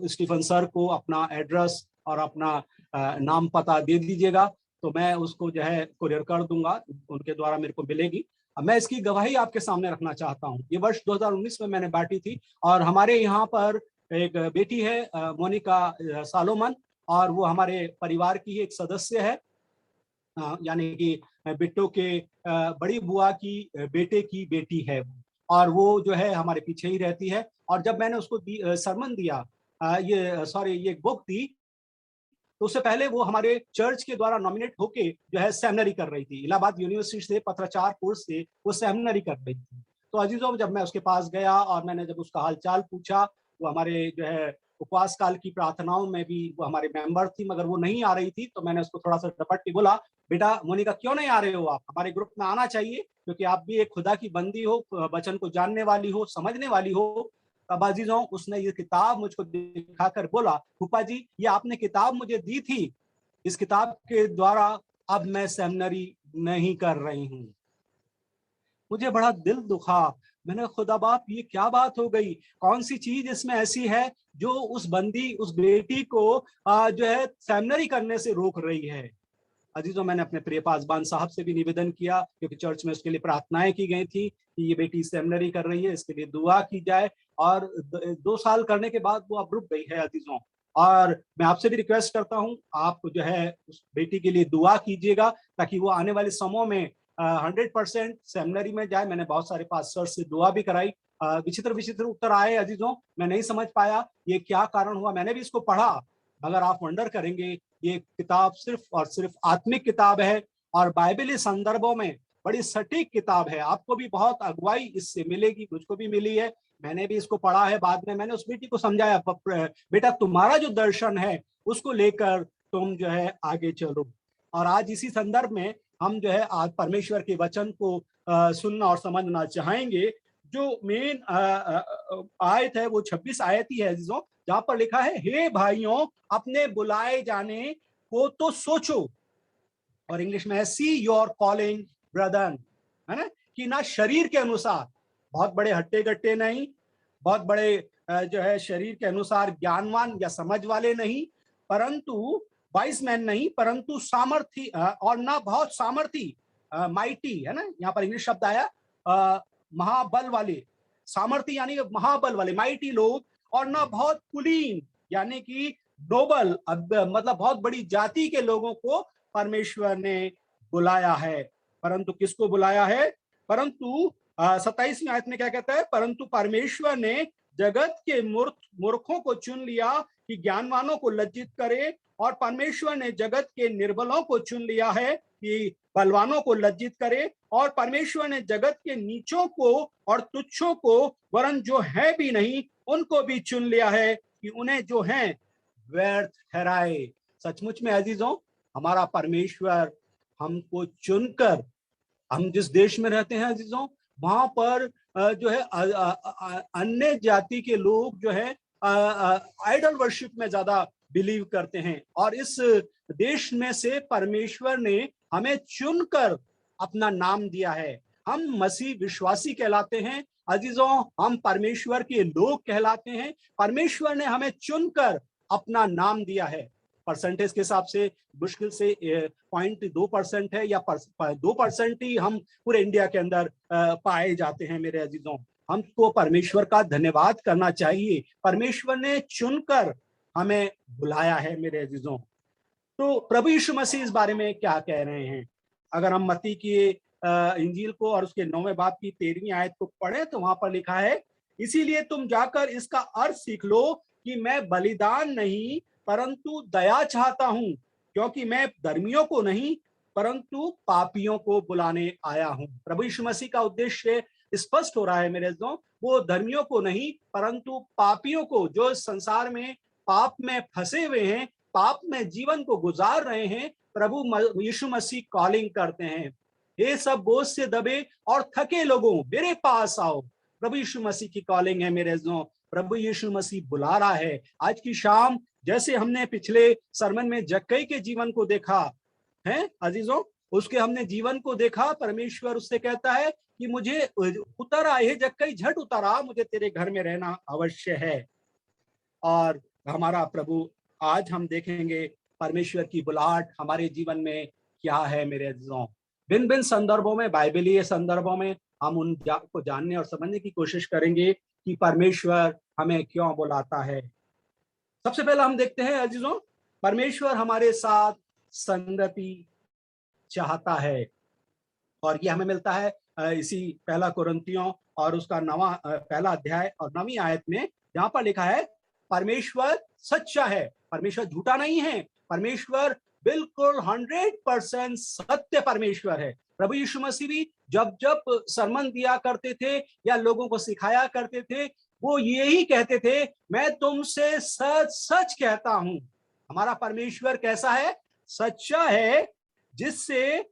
स्टीफन सर को अपना एड्रेस और अपना नाम पता दे दीजिएगा, तो मैं उसको जो है कुरियर कर दूंगा, उनके द्वारा मेरे को मिलेगी। मैं इसकी गवाही आपके सामने रखना चाहता हूँ। ये वर्ष 2019 में मैंने बांटी थी, और हमारे यहाँ पर एक बेटी है मोनिका सालोमन, और वो हमारे परिवार की एक सदस्य है, यानी कि बिट्टो के बड़ी बुआ की बेटे की बेटी है, और वो जो है हमारे पीछे ही रहती है। और जब मैंने उसको सरमन दिया, ये बुक दी, तो उससे पहले वो हमारे चर्च के द्वारा नॉमिनेट होके जो है सेमिनरी कर रही थी, इलाहाबाद यूनिवर्सिटी से पत्राचार कोर्स से वो सेमिनरी कर रही थी। तो अजीजों, जब मैं उसके पास गया और मैंने जब उसका हालचाल पूछा, वो हमारे जो है उपवास काल की प्रार्थनाओं में भी वो हमारे मेंबर थी, मगर वो नहीं आ रही थी, तो मैंने उसको थोड़ा सा डपट के बोला, बेटा मोनिका क्यों नहीं आ रहे हो, आप हमारे ग्रुप में आना चाहिए, क्योंकि आप भी एक खुदा की बंदी हो, वचन को जानने वाली हो, समझने वाली हो। तब अजीजों, उसने ये किताब मुझको दिखाकर बोला, फूफा जी ये आपने किताब मुझे दी थी, इस किताब के द्वारा अब मैं सेमिनरी नहीं कर रही हूँ। मुझे बड़ा दिल दुखा। मैंने खुदा बाप, ये क्या बात हो गई, कौन सी चीज इसमें ऐसी है जो उस बंदी, उस बेटी को जो है सेमिनरी करने से रोक रही है। अजीजों, मैंने अपने प्रिय पासबान साहब से भी निवेदन किया, क्योंकि चर्च में उसके लिए प्रार्थनाएं की गई थी कि ये बेटी सेमिनरी कर रही है, इसके लिए दुआ की जाए। और 2 साल करने के बाद वो अब रुक गई है अजीजों। और मैं आपसे भी रिक्वेस्ट करता हूं, आप जो है उस बेटी के लिए दुआ कीजिएगा, ताकि वो आने वाले समय में 100% सेमिनरी में जाए। मैंने बहुत सारे पास्टर से दुआ भी कराई, विचित्र विचित्र उत्तर आए अजीजों, मैं नहीं समझ पाया ये क्या कारण हुआ। मैंने भी इसको पढ़ा, अगर आप वंडर करेंगे, ये किताब सिर्फ और सिर्फ आत्मिक किताब है, और बाइबली संदर्भों में बड़ी सटीक किताब है। आपको भी बहुत अगुवाई इससे मिलेगी, मुझको भी मिली है, मैंने भी इसको पढ़ा है। बाद में मैंने उस बेटी को समझाया, बेटा तुम्हारा जो दर्शन है उसको लेकर तुम जो है आगे चलो। और आज इसी संदर्भ में हम जो है आज परमेश्वर के वचन को सुनना और समझना चाहेंगे। जो मेन आयत है वो 26 आयत ही है अजीजों, जहां पर लिखा है, हे भाइयों अपने बुलाए जाने को तो सोचो, और इंग्लिश में है सी योर कॉलिंग ब्रदर, है ना, कि ना शरीर के अनुसार, बहुत बड़े हट्टे गट्टे नहीं, बहुत बड़े जो है शरीर के अनुसार ज्ञानवान या समझ वाले नहीं, परंतु वाइस मैन नहीं, परंतु सामर्थी, और ना बहुत सामर्थी, माइटी, है ना, यहाँ पर इंग्लिश शब्द आया महाबल वाले, सामर्थी यानी महाबल वाले, माइटी लोग, और ना बहुत कुलीन यानी कि नोबल, मतलब बहुत बड़ी जाति के लोगों को परमेश्वर ने बुलाया है। परंतु किसको बुलाया है? परंतु 27वीं आयत में क्या कहता है? परंतु परमेश्वर ने जगत के मूर्खों को चुन लिया कि ज्ञानवानों को लज्जित करे, और परमेश्वर ने जगत के निर्बलों को चुन लिया है कि बलवानों को लज्जित करे, और परमेश्वर ने जगत के नीचों को और तुच्छों को, वरन जो है भी नहीं उनको भी चुन लिया है कि उन्हें जो है व्यर्थ ठहराए। सचमुच में अजीजों, हमारा परमेश्वर हमको चुनकर, हम जिस देश में रहते हैं अजीजों, वहां पर जो है अन्य जाति के लोग जो है आइडल वर्शिप में ज्यादा बिलीव करते हैं, और इस देश में से परमेश्वर ने हमें चुनकर अपना नाम दिया है। हम मसीह विश्वासी कहलाते हैं अजीजों, हम परमेश्वर के लोग कहलाते हैं। परमेश्वर ने हमें चुनकर अपना नाम दिया है। परसेंटेज के हिसाब से मुश्किल से 0.2% है या 2% ही हम पूरे इंडिया के अंदर पाए जाते हैं। मेरे अजीजों, हमको परमेश्वर का धन्यवाद करना चाहिए। परमेश्वर ने चुनकर हमें बुलाया है। मेरे अजीजों, तो प्रभु यीशु मसीह इस बारे में क्या कह रहे हैं? अगर हम मत्ती की इंजील को और उसके 9वें बाब की 13वीं आयत को पढ़े तो वहां पर लिखा है, इसीलिए तुम जाकर इसका अर्थ सीख लो कि मैं बलिदान नहीं परंतु दया चाहता हूं, क्योंकि मैं धर्मियों को नहीं परंतु पापियों को बुलाने आया हूं। प्रभु यीशु मसीह का उद्देश्य स्पष्ट हो रहा है मेरे दोस्तों, वो धर्मियों को नहीं परंतु पापियों को, जो संसार में पाप में फंसे हुए हैं, पाप में जीवन को गुजार रहे हैं, प्रभु यीशु मसीह कॉलिंग करते हैं, हे सब बोझ से दबे और थके लोगों मेरे पास आओ। प्रभु यीशु मसीह की कॉलिंग है मेरे दोस्तों। प्रभु यीशु मसीह बुला रहा है। आज की शाम जैसे हमने पिछले सरमन में जक्कई के जीवन को देखा है अजीजों, उसके हमने जीवन को देखा। परमेश्वर उससे कहता है कि मुझे उतर आ, हे जक्कई झट उतर आ, मुझे तेरे घर में रहना अवश्य है। और हमारा प्रभु, आज हम देखेंगे परमेश्वर की बुलाहट हमारे जीवन में क्या है। मेरे अजीजों, भिन्न भिन्न संदर्भों में, बाइबलीय संदर्भों में हम उन को जानने और समझने की कोशिश करेंगे कि परमेश्वर हमें क्यों बुलाता है। सबसे पहले हम देखते हैं अजीजों, परमेश्वर हमारे साथ संगति चाहता है, और ये हमें मिलता है इसी पहला कुरिन्थियों और उसका 1 अध्याय और 9वीं आयत में, जहां पर लिखा है परमेश्वर सच्चा है, परमेश्वर झूठा नहीं है, परमेश्वर बिल्कुल 100% सत्य परमेश्वर है। प्रभु यीशु मसीह भी जब जब सरमन दिया करते थे या लोगों को सिखाया करते थे, वो यही कहते थे, मैं तुमसे सच सच कहता हूं। हमारा परमेश्वर कैसा है? सच्चा है, जिसने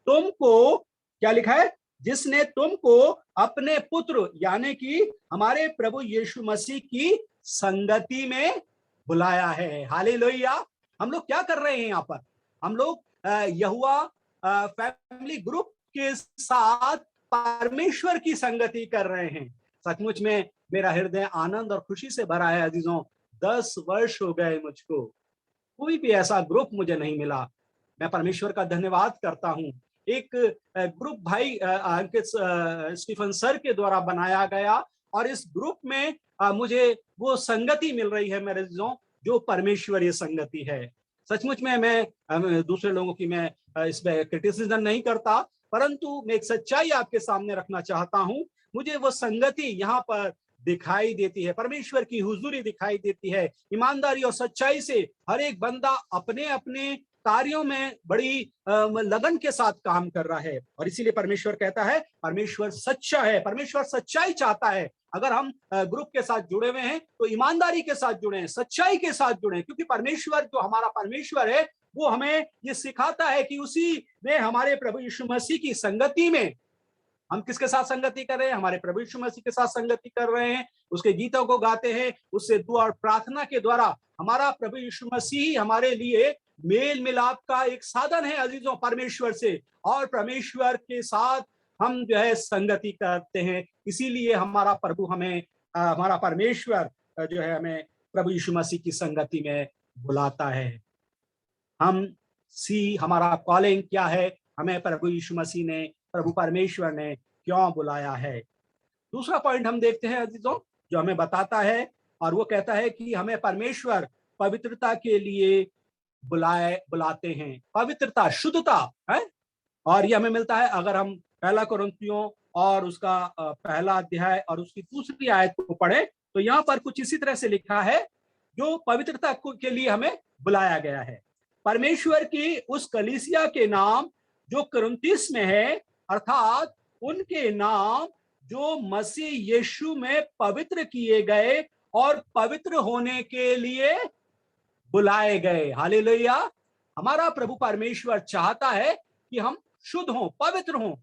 तुमको, क्या लिखा है, जिसने तुमको अपने पुत्र यानी कि हमारे प्रभु यीशु मसीह की संगति में बुलाया है। हालेलुया। हम लोग क्या कर रहे हैं यहाँ पर? हम लोग यहोवा फैमिली ग्रुप के साथ परमेश्वर की संगति कर रहे हैं। सचमुच में मेरा हृदय आनंद और खुशी से भरा है अजीजों। 10 वर्ष हो गए मुझको, कोई भी ऐसा ग्रुप मुझे नहीं मिला। मैं परमेश्वर का धन्यवाद करता हूँ। एक ग्रुप भाई अंकित स्टीफन सर के द्वारा बनाया गया, और इस ग्रुप में मुझे वो संगति मिल रही है मेरे अजीजों, जो परमेश्वरीय संगति है। सचमुच में मैं दूसरे लोगों की मैं इसमें क्रिटिसिज्म नहीं करता, परंतु मैं एक सच्चाई आपके सामने रखना चाहता हूं। मुझे वो संगति यहाँ पर दिखाई देती है, परमेश्वर की हुजूरी दिखाई देती है। ईमानदारी और सच्चाई से हर एक बंदा अपने अपने कार्यों में बड़ी लगन के साथ काम कर रहा है, और इसीलिए परमेश्वर कहता है परमेश्वर सच्चा है, परमेश्वर सच्चाई चाहता है। अगर हम ग्रुप के साथ जुड़े हुए हैं तो ईमानदारी के साथ जुड़े, सच्चाई के साथ जुड़े, क्योंकि परमेश्वर जो हमारा परमेश्वर है वो हमें ये सिखाता है कि उसी में हमारे प्रभु यीशु मसीह की संगति में हम किसके साथ संगति कर रहे हैं? हमारे प्रभु यीशु मसीह के साथ संगति कर रहे हैं, उसके गीतों को गाते हैं, उससे दुआ और प्रार्थना के द्वारा हमारा प्रभु यीशु मसीह हमारे लिए मेल मिलाप का एक साधन है अजीजों परमेश्वर से, और परमेश्वर के साथ हम जो है संगति करते हैं। इसीलिए हमारा प्रभु हमें हमारा परमेश्वर जो है हमें प्रभु यीशु मसीह की संगति में बुलाता है। हमारा कॉलिंग क्या है? हमें प्रभु यीशु मसीह ने, प्रभु परमेश्वर ने क्यों बुलाया है? दूसरा पॉइंट हम देखते हैं अजीजों, जो हमें बताता है, और वो कहता है कि हमें परमेश्वर पवित्रता के लिए बुलाते हैं। पवित्रता, शुद्धता है, और ये हमें मिलता है अगर हम 1 कुरिन्थियों और उसका 1 अध्याय और उसकी 2री आयत को पढ़े तो यहाँ पर कुछ इसी तरह से लिखा है, जो पवित्रता के लिए हमें बुलाया गया है। परमेश्वर की उस कलीसिया के नाम जो कुरिन्थिस में है, अर्थात उनके नाम जो मसीह यीशु में पवित्र किए गए और पवित्र होने के लिए बुलाए गए। हालेलुया। हमारा प्रभु परमेश्वर चाहता है कि हम शुद्ध हों, पवित्र हों,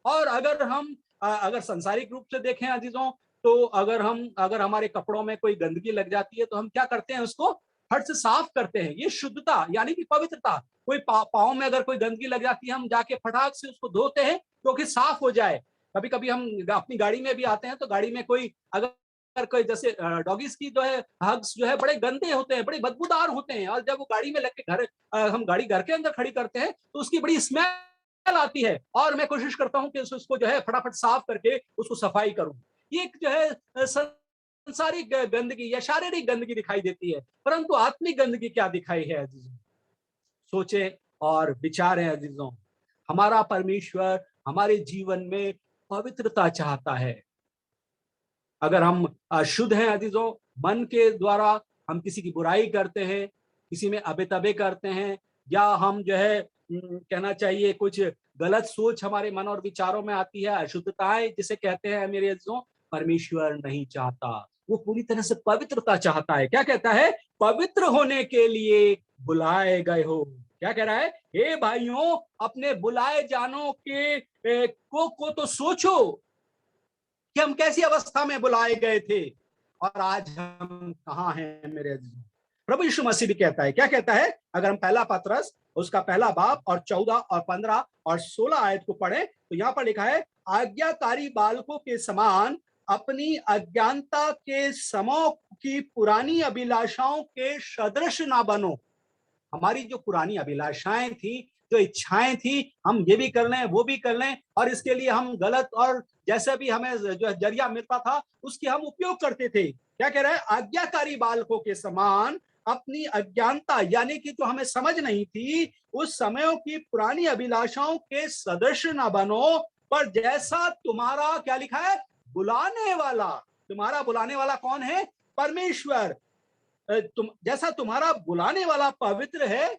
और अगर सांसारिक रूप से देखें अजीजों, तो अगर हमारे कपड़ों में कोई गंदगी लग जाती है तो हम क्या करते हैं? उसको फट से साफ करते हैं। ये शुद्धता यानी कि पवित्रता। कोई पाँव में अगर कोई गंदगी लग जाती है, हम जाके फटाक से उसको धोते हैं क्योंकि साफ हो जाए। कभी कभी हम अपनी गाड़ी में भी आते हैं तो गाड़ी में कोई अगर कोई जैसे डॉगीज की जो है हग्स जो है बड़े गंदे होते हैं, बड़े बदबूदार होते हैं, और जब वो गाड़ी में लेके हम गाड़ी घर के अंदर खड़ी करते हैं तो उसकी बड़ी स्मेल आती है, और मैं कोशिश करता हूं कि उसको जो है फटाफट साफ करके उसको सफाई करूं। ये एक जो है सांसारिक गंदगी या शारीरिक गंदगी दिखाई देती है, परंतु आत्मिक गंदगी क्या दिखाई है अजीजों? सोचें और विचारें अजीजों। हमारा परमेश्वर हमारे जीवन में पवित्रता चाहता है। अगर हम अशुद्ध हैं अजीजों, मन के द्वारा हम किसी की बुराई करते हैं, किसी में अबे-तबे करते हैं, या हम जो है कहना चाहिए कुछ गलत सोच हमारे मन और विचारों में आती है, अशुद्धताएं जिसे कहते हैं मेरे अजीजों, परमेश्वर नहीं चाहता। वो पूरी तरह से पवित्रता चाहता है। क्या कहता है? पवित्र होने के लिए बुलाए गए हो। क्या कह रहा है? हे भाइयों, अपने बुलाए जानों के को तो सोचो कि हम कैसी अवस्था में बुलाए गए थे और आज हम कहां हैं मेरे अजीजों। प्रभु यीशु मसीह भी कहता है, क्या कहता है? अगर हम पहला पत्रस उसका पहला बाब और 14 और 15 और 16 आयत को पढ़ें तो यहाँ पर लिखा है, आज्ञाकारी बालकों के समान अपनी अज्ञानता के समों की पुरानी अभिलाषाओं के सदृश ना बनो। हमारी जो पुरानी अभिलाषाएं थी, जो इच्छाएं थी, हम ये भी कर लें वो भी कर लें, और इसके लिए हम गलत और जैसे भी हमें जो जरिया मिलता था उसकी हम उपयोग करते थे। क्या कह रहा है? आज्ञाकारी बालकों के समान अपनी अज्ञानता यानी कि जो हमें समझ नहीं थी उस समयों की पुरानी अभिलाषाओं के सदृश न बनो, पर जैसा तुम्हारा, क्या लिखा है? बुलाने वाला। तुम्हारा बुलाने वाला कौन है? परमेश्वर। जैसा तुम्हारा बुलाने वाला पवित्र है।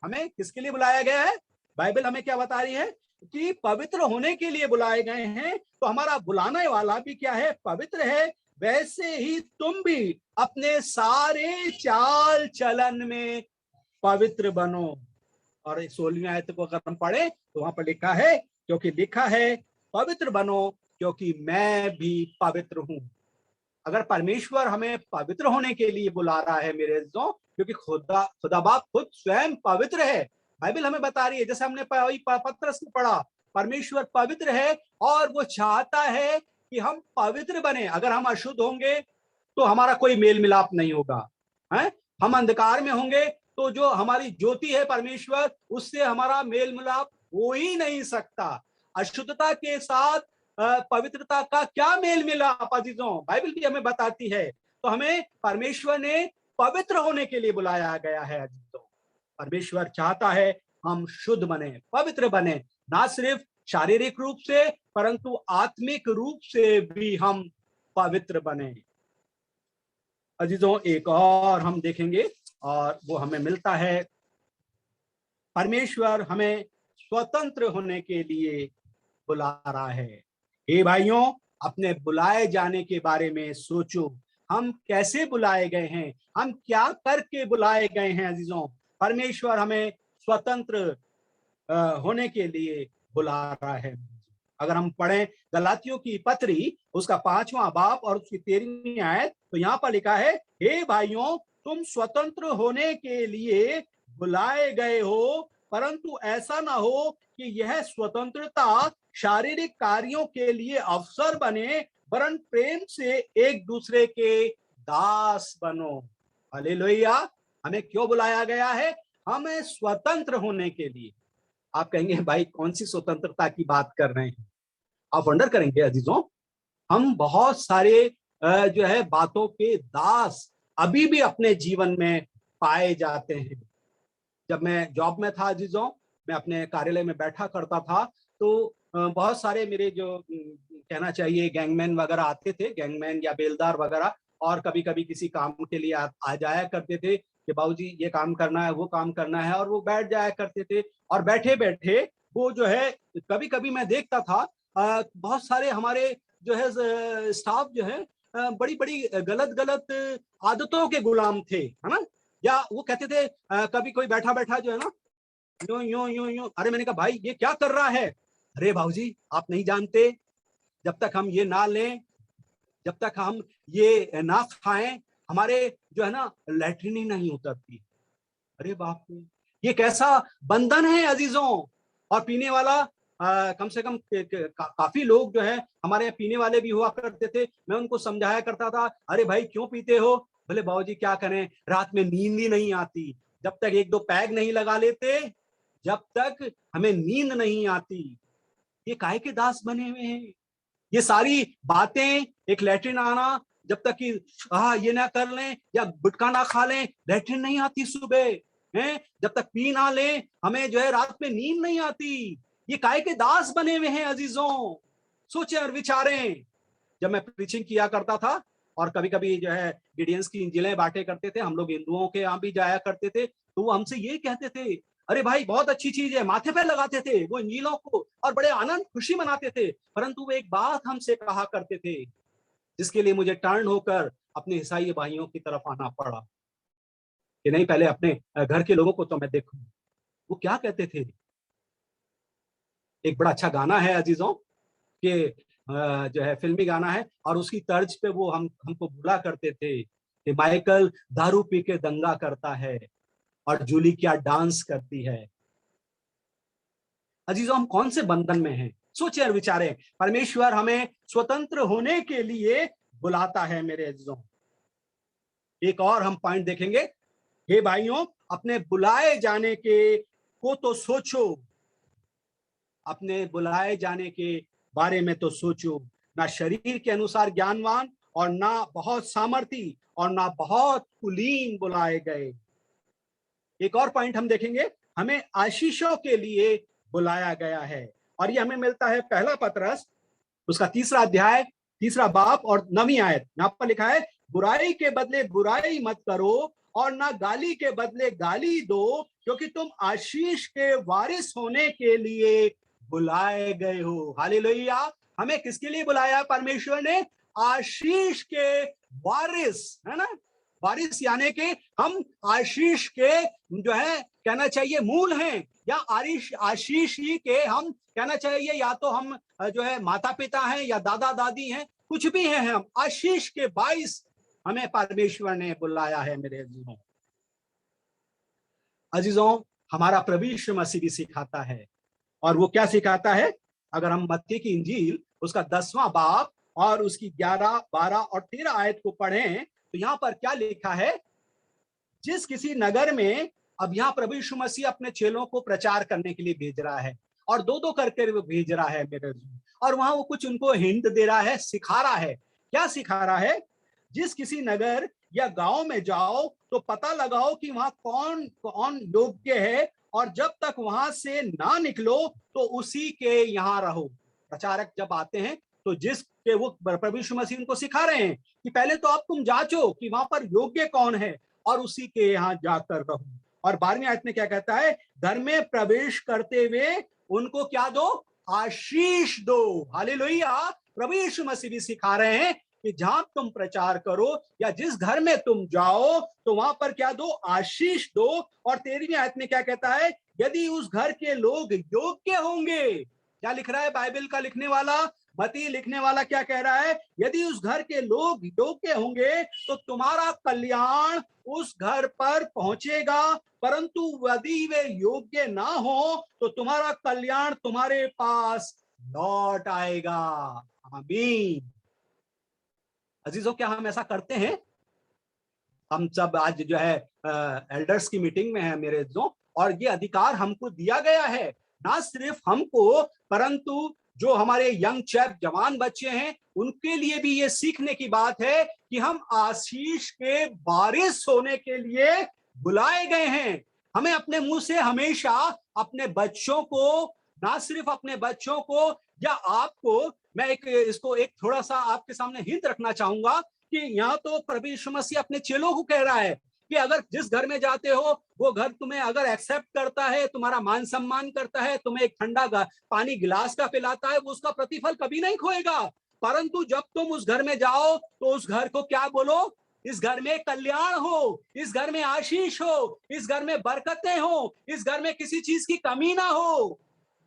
हमें किसके लिए बुलाया गया है? बाइबल हमें क्या बता रही है कि पवित्र होने के लिए बुलाए गए हैं। तो हमारा बुलाने वाला भी क्या है? पवित्र है। वैसे ही तुम भी अपने सारे चाल चलन में पवित्र बनो। और 16वीं आयत को अगर हम पढ़े तो वहां पर लिखा है, क्योंकि लिखा है पवित्र बनो क्योंकि मैं भी पवित्र हूं। अगर परमेश्वर हमें पवित्र होने के लिए बुला रहा है मेरे अजीजों, क्योंकि खुदा बाप खुद स्वयं पवित्र है। बाइबल हमें बता रही है, जैसे हमने पत्रस में पढ़ा, परमेश्वर पवित्र है और वो चाहता है कि हम पवित्र बने। अगर हम अशुद्ध होंगे तो हमारा कोई मेल मिलाप नहीं होगा, है? हम अंधकार में होंगे तो जो हमारी ज्योति है परमेश्वर, उससे हमारा मेल मिलाप हो ही नहीं सकता। अशुद्धता के साथ पवित्रता का क्या मेल मिलाप अजीजों? बाइबल भी हमें बताती है। तो हमें परमेश्वर ने पवित्र होने के लिए बुलाया गया है अजीजों। परमेश्वर चाहता है हम शुद्ध बने, पवित्र बने, ना सिर्फ शारीरिक रूप से परंतु आत्मिक रूप से भी हम पवित्र बने। अजीजों, एक और हम देखेंगे और वो हमें मिलता है, परमेश्वर हमें स्वतंत्र होने के लिए बुला रहा है। हे भाइयों, अपने बुलाए जाने के बारे में सोचो। हम कैसे बुलाए गए हैं? हम क्या करके बुलाए गए हैं अजीजों? परमेश्वर हमें स्वतंत्र होने के लिए बुला रहा है। अगर हम पढ़ें गलातियों की पत्री उसका 5वां बाब और उसकी 13वीं आयत, तो यहाँ पर लिखा है, हे भाइयों, तुम स्वतंत्र होने के लिए बुलाए गए हो, परंतु ऐसा ना हो कि यह स्वतंत्रता शारीरिक कार्यों के लिए अवसर बने, वरन प्रेम से एक दूसरे के दास बनो। हालेलुया। हमें क्यों बुलाया गया है? हमें स्वतंत्र होने के लिए। आप कहेंगे भाई कौन सी स्वतंत्रता की बात कर रहे हैं? आप वंडर करेंगे अजीजों, हम बहुत सारे जो है बातों के दास अभी भी अपने जीवन में पाए जाते हैं। जब मैं जॉब में था अजीजों, मैं अपने कार्यालय में बैठा करता था, तो बहुत सारे मेरे जो कहना चाहिए गैंगमैन वगैरह आते थे, गैंगमैन या बेलदार वगैरह, और कभी कभी किसी काम के लिए आ जाया करते थे कि बाबूजी ये काम करना है, वो काम करना है, और वो बैठ जाया करते थे। और बैठे बैठे वो जो है, कभी कभी मैं देखता था बहुत सारे हमारे जो है स्टाफ जो है बड़ी बड़ी गलत गलत आदतों के गुलाम थे, है ना? या वो कहते थे कभी कोई बैठा बैठा जो है ना, यूं यूं यूं यूं। अरे मैंने कहा भाई ये क्या कर रहा है? अरे भाऊजी आप नहीं जानते, जब तक हम ये ना लें, जब तक हम ये ना खाएं, हमारे जो है ना लैट्रिन ही नहीं उतरती। अरे बाप रे, ये कैसा बंधन है अजीजों। और पीने वाला कम से कम काफी लोग जो है हमारे यहाँ पीने वाले भी हुआ करते थे। मैं उनको समझाया करता था, अरे भाई क्यों पीते हो? बोले बाबूजी क्या करें, रात में नींद ही नहीं आती, जब तक 1-2 पैग नहीं लगा लेते जब तक हमें नींद नहीं आती। ये काहे के दास बने हुए हैं? ये सारी बातें, एक लैट्रिन आना, जब तक कि ये ना कर लें या गुटखा ना खा लें, लैट्रिन नहीं आती सुबह हैं, जब तक पी ना लें हमें जो है रात में नींद नहीं आती। ये काहे के दास बने हुए हैं अजीजों? सोचें और विचारें। जब मैं प्रीचिंग किया करता था और कभी कभी जो है गिडियंस की इंजिलें बांटे करते थे, हम लोग हिंदुओं के यहाँ भी जाया करते थे, तो वो हमसे ये कहते थे, अरे भाई बहुत अच्छी चीज है, माथे पे लगाते थे वो इंजीलों को और बड़े आनंद खुशी मनाते थे। परंतु वो एक बात हमसे कहा करते थे जिसके लिए मुझे टर्न होकर अपने ईसाई भाइयों की तरफ आना पड़ा कि नहीं, पहले अपने घर के लोगों को तो मैं देखूं। वो क्या कहते थे? एक बड़ा अच्छा गाना है अजीजों कि जो है फिल्मी गाना है और उसकी तर्ज पे वो हमको बोला करते थे कि माइकल दारू पी के दंगा करता है और जूली क्या डांस करती है। अजीजों, हम कौन से बंधन में हैं? सोचे और विचारें। परमेश्वर हमें स्वतंत्र होने के लिए बुलाता है मेरे अजीजों। एक और हम पॉइंट देखेंगे। हे भाइयों, अपने बुलाए जाने के को तो सोचो, अपने बुलाए जाने के बारे में तो सोचो, ना शरीर के अनुसार ज्ञानवान और ना बहुत सामर्थी और ना बहुत कुलीन बुलाए गए। एक और पॉइंट हम देखेंगे, हमें आशीषों के लिए बुलाया गया है और ये हमें मिलता है पहला पतरस उसका 3 अध्याय 3 बाब और 9 आयत। यहाँ पर लिखा है, बुराई के बदले बुराई मत करो और ना गाली के बदले गाली दो, क्योंकि तुम आशीष के वारिस होने के लिए बुलाए गए हो। हालेलुया। हमें किसके लिए बुलाया परमेश्वर ने? आशीष के वारिस, है ना। वारिस यानी कि हम आशीष के जो है कहना चाहिए मूल हैं, या आशीष ही के हम कहना चाहिए, या तो हम जो है माता पिता हैं या दादा दादी हैं, कुछ भी हैं, हम आशीष के बाइस हमें परमेश्वर ने बुलाया है मेरे अजीजों। अजीजों, हमारा प्रभु यीशु मसीह भी सिखाता है, और वो क्या सिखाता है? अगर हम मत्ती की इंजील उसका 10वां बाब और उसकी 11, 12 और 13 आयत को पढ़ें तो यहाँ पर क्या लिखा है? जिस किसी नगर में, अब यहाँ प्रभु यीशु मसीह अपने चेलों को प्रचार करने के लिए भेज रहा है और 2-2 करके वो भेज रहा है मेरे, और वहां वो कुछ उनको हिंट दे रहा है, सिखा रहा है। क्या सिखा रहा है? जिस किसी नगर या गांव में जाओ तो पता लगाओ कि वहां कौन कौन योग्य है, और जब तक वहां से ना निकलो तो उसी के यहाँ रहो। प्रचारक जब आते हैं तो जिसके वो प्रभु यीशु मसीह उनको सिखा रहे हैं कि पहले तो आप तुम जांचो कि वहां पर योग्य कौन है और उसी के यहाँ जाकर रहो। और 12वीं आयत में क्या कहता है? घर में प्रवेश करते हुए उनको क्या दो? आशीष दो। हालेलुया। प्रभु यीशु मसीह भी सिखा रहे हैं कि जहां तुम प्रचार करो या जिस घर में तुम जाओ तो वहां पर क्या दो? आशीष दो। और 13वीं आयत में क्या कहता है? यदि उस घर के लोग योग्य होंगे। क्या लिख रहा है बाइबल का लिखने वाला? मत्ती लिखने वाला क्या कह रहा है? यदि उस घर के लोग योग्य होंगे तो तुम्हारा कल्याण उस घर पर पहुंचेगा, परंतु यदि वे योग्य ना हो तो तुम्हारा कल्याण तुम्हारे पास लौट आएगा। आमीन। अजीजों, क्या हम ऐसा करते हैं? हम सब आज जो है एल्डर्स की मीटिंग में है मेरे अजीजों, और ये अधिकार हमको दिया गया है, ना सिर्फ हमको परंतु जो हमारे यंग चैप जवान बच्चे हैं उनके लिए भी ये सीखने की बात है कि हम आशीष के वारिस होने के लिए बुलाए गए हैं। हमें अपने मुंह से हमेशा अपने बच्चों को, ना सिर्फ अपने बच्चों को या आपको, मैं इसको एक थोड़ा सा आपके सामने हिंट रखना चाहूंगा कि यहाँ तो प्रभु यीशु मसीह अपने चेलों को कह रहा है कि अगर जिस घर में जाते हो वो घर तुम्हें अगर एक्सेप्ट करता है, तुम्हारा मान सम्मान करता है, तुम्हें एक ठंडा पानी गिलास का पिलाता है, वो उसका प्रतिफल कभी नहीं खोएगा। परंतु जब तुम उस घर में जाओ तो उस घर को क्या बोलो? इस घर में कल्याण हो, इस घर में आशीष हो, इस घर में बरकतें हो, इस घर में किसी चीज की कमी ना हो।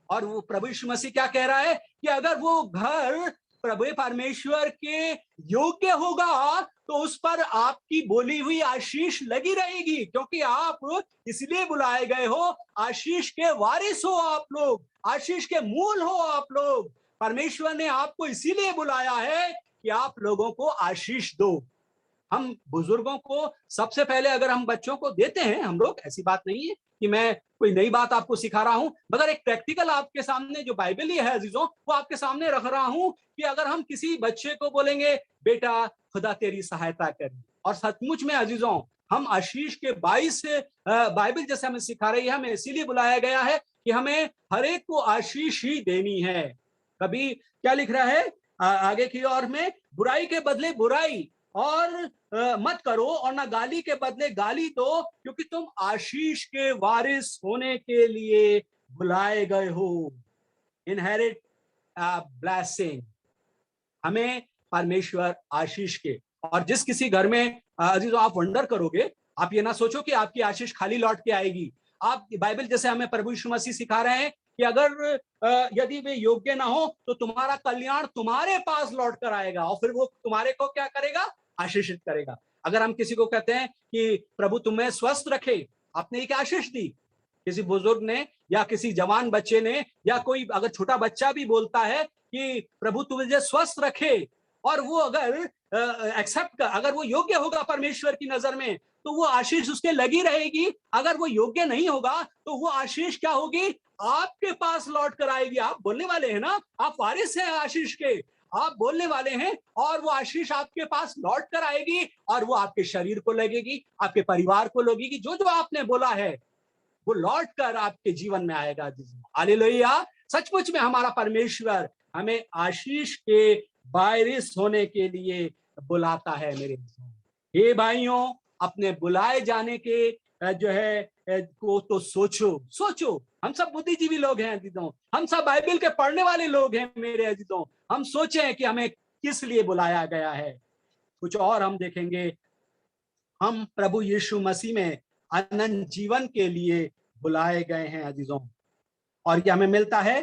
और वो प्रभु यीशु मसीह क्या कह रहा है कि अगर वो घर प्रभु परमेश्वर के योग्य होगा तो उस पर आपकी बोली हुई आशीष लगी रहेगी, क्योंकि आप इसलिए बुलाए गए हो, आशीष के वारिस हो आप लोग, आशीष के मूल हो आप लोग। परमेश्वर ने आपको इसीलिए बुलाया है कि आप लोगों को आशीष दो। हम बुजुर्गों को सबसे पहले, अगर हम बच्चों को देते हैं, हम लोग, ऐसी बात नहीं है कि मैं कोई नई बात आपको सिखा रहा हूं, मगर एक प्रैक्टिकल आपके सामने जो बाइबल है अजीजों, वो आपके सामने रख रहा हूं कि अगर हम किसी बच्चे को बोलेंगे बेटा खुदा तेरी सहायता करे, और सचमुच में अजीजों हम आशीष के 22 बाइबल जैसे हमें सिखा रही है, हमें इसीलिए बुलाया गया है कि हमें हर एक को आशीष ही देनी है। कभी क्या लिख रहा है आगे की ओर में, बुराई के बदले बुराई और मत करो, और ना गाली के बदले गाली दो, क्योंकि तुम आशीष के वारिस होने के लिए बुलाए गए हो। इनहेरिट ब्लेसिंग, हमें परमेश्वर आशीष के। और जिस किसी घर में अजीजों आप वंडर करोगे, आप ये ना सोचो कि आपकी आशीष खाली लौट के आएगी। आप बाइबल जैसे हमें प्रभु यीशु मसीह सिखा रहे हैं कि अगर यदि वे योग्य ना हो तो तुम्हारा कल्याण तुम्हारे पास लौट कर आएगा, और फिर वो तुम्हारे को क्या करेगा, आशीषित करेगा। अगर हम किसी को कहते हैं कि प्रभु तुम्हें स्वस्थ रखे, आपने क्या आशीष दी? किसी बुजुर्ग ने या किसी जवान बच्चे ने, या कोई अगर छोटा बच्चा भी बोलता है कि प्रभु तुझे स्वस्थ रखे, और वो अगर एक्सेप्ट कर, अगर वो योग्य होगा परमेश्वर की नजर में, तो वो आशीष उसके लगी रहेगी। अगर वो योग्य नहीं होगा तो वो आशीष क्या होगी, आपके पास लौट कर आएगी। आप बोलने वाले हैं ना, आप वारिस हैं आशीष के, आप बोलने वाले हैं, और वो आशीष आपके पास लौट कर आएगी, और वो आपके शरीर को लगेगी, आपके परिवार को लगेगी। जो जो आपने बोला है वो लौट कर आपके जीवन में आएगा। हालेलुया। सचमुच में हमारा परमेश्वर हमें आशीष के वारिस होने के लिए बुलाता है। मेरे हे भाइयों, अपने बुलाए जाने के जो है को तो सोचो। हम सब बुद्धिजीवी लोग हैं अजीजों, हम सब बाइबल के पढ़ने वाले लोग हैं मेरे अजीजों। हम सोचें कि हमें किस लिए बुलाया गया है। कुछ और हम देखेंगे, हम प्रभु यीशु मसीह में अनंत जीवन के लिए बुलाए गए हैं अजीजों। और ये हमें मिलता है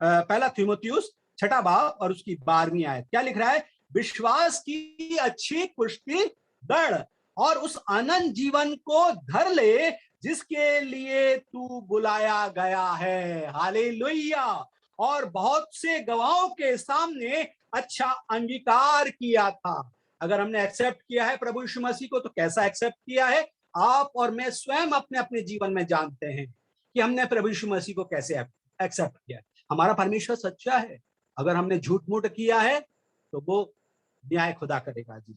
पहला तीमुथियुस 6 बाब और उसकी 12वीं आयत। क्या लिख रहा है? विश्वास की अच्छी कुश्ती दौड़ और उस अनंत जीवन को धर ले जिसके लिए तू बुलाया गया है। हालेलुया। और बहुत से गवाहों के सामने अच्छा अंगीकार किया था। अगर हमने एक्सेप्ट किया है प्रभु यीशु मसीह को, तो कैसा एक्सेप्ट किया है? आप और मैं स्वयं अपने अपने जीवन में जानते हैं कि हमने प्रभु यीशु मसीह को कैसे एक्सेप्ट किया है। हमारा परमेश्वर सच्चा है। अगर हमने झूठ मूठ किया है तो वो न्याय खुदा करेगा जी,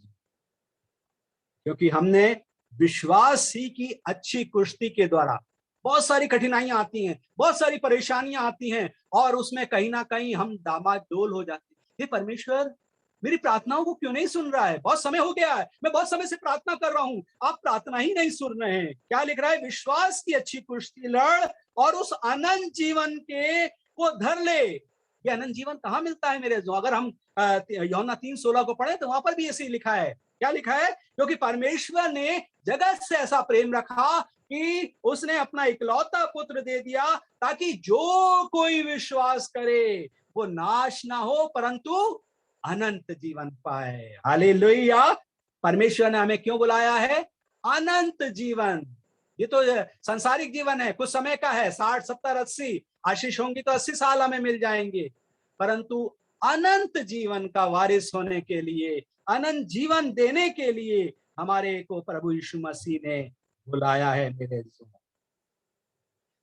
क्योंकि हमने विश्वास ही की अच्छी कुश्ती के द्वारा। बहुत सारी कठिनाइयां आती हैं, बहुत सारी परेशानियां आती हैं, और उसमें कहीं ना कहीं हम डामाडोल हो जाते हैं। ये परमेश्वर मेरी प्रार्थनाओं को क्यों नहीं सुन रहा है? बहुत समय हो गया है, मैं बहुत समय से प्रार्थना कर रहा हूं, आप प्रार्थना ही नहीं सुन रहे हैं। क्या लिख रहा है? विश्वास की अच्छी कुश्ती लड़ और उस अनंत जीवन के को धर ले। ये अनंत जीवन कहाँ मिलता है मेरे? अगर हम यूहन्ना 3:16 को पढ़े तो वहां पर भी ऐसे ही लिखा है। क्या लिखा है? क्योंकि परमेश्वर ने जगत से ऐसा प्रेम रखा कि उसने अपना इकलौता पुत्र दे दिया, ताकि जो कोई विश्वास करे वो नाश ना हो परंतु अनंत जीवन पाए। हालेलुया। परमेश्वर ने हमें क्यों बुलाया है? अनंत जीवन। ये तो सांसारिक जीवन है, कुछ समय का है, 60, 70, 80, आशीष होंगी तो 80 साल हमें मिल जाएंगे, परंतु अनंत जीवन का वारिस होने के लिए, अनंत जीवन देने के लिए हमारे को प्रभु यीशु मसीह ने बुलाया है। मेरे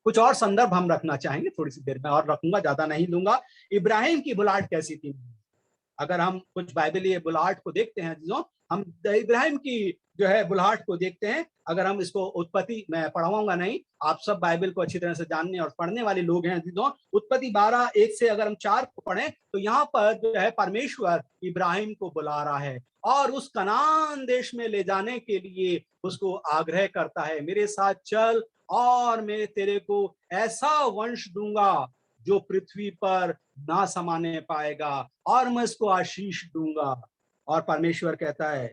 कुछ और संदर्भ हम रखना चाहेंगे, थोड़ी सी देर में और रखूंगा, ज्यादा नहीं लूंगा। इब्राहिम की बुलाहट कैसी थी? अगर हम कुछ बाइबलीय बुलाहट को देखते हैं जो हम इब्राहिम की जो है बुलाहट को देखते हैं, अगर हम इसको उत्पत्ति, मैं पढ़ाऊंगा नहीं, आप सब बाइबल को अच्छी तरह से जानने और पढ़ने वाले लोग हैं जो, उत्पत्ति 12:1 से अगर हम 4 को पढ़ें तो यहाँ पर जो है परमेश्वर इब्राहिम को बुला रहा है और उस कनान देश में ले जाने के लिए उसको आग्रह करता है, मेरे साथ चल और मैं तेरे को ऐसा वंश दूंगा जो पृथ्वी पर ना समाने पाएगा और मैं इसको आशीष दूंगा। और परमेश्वर कहता है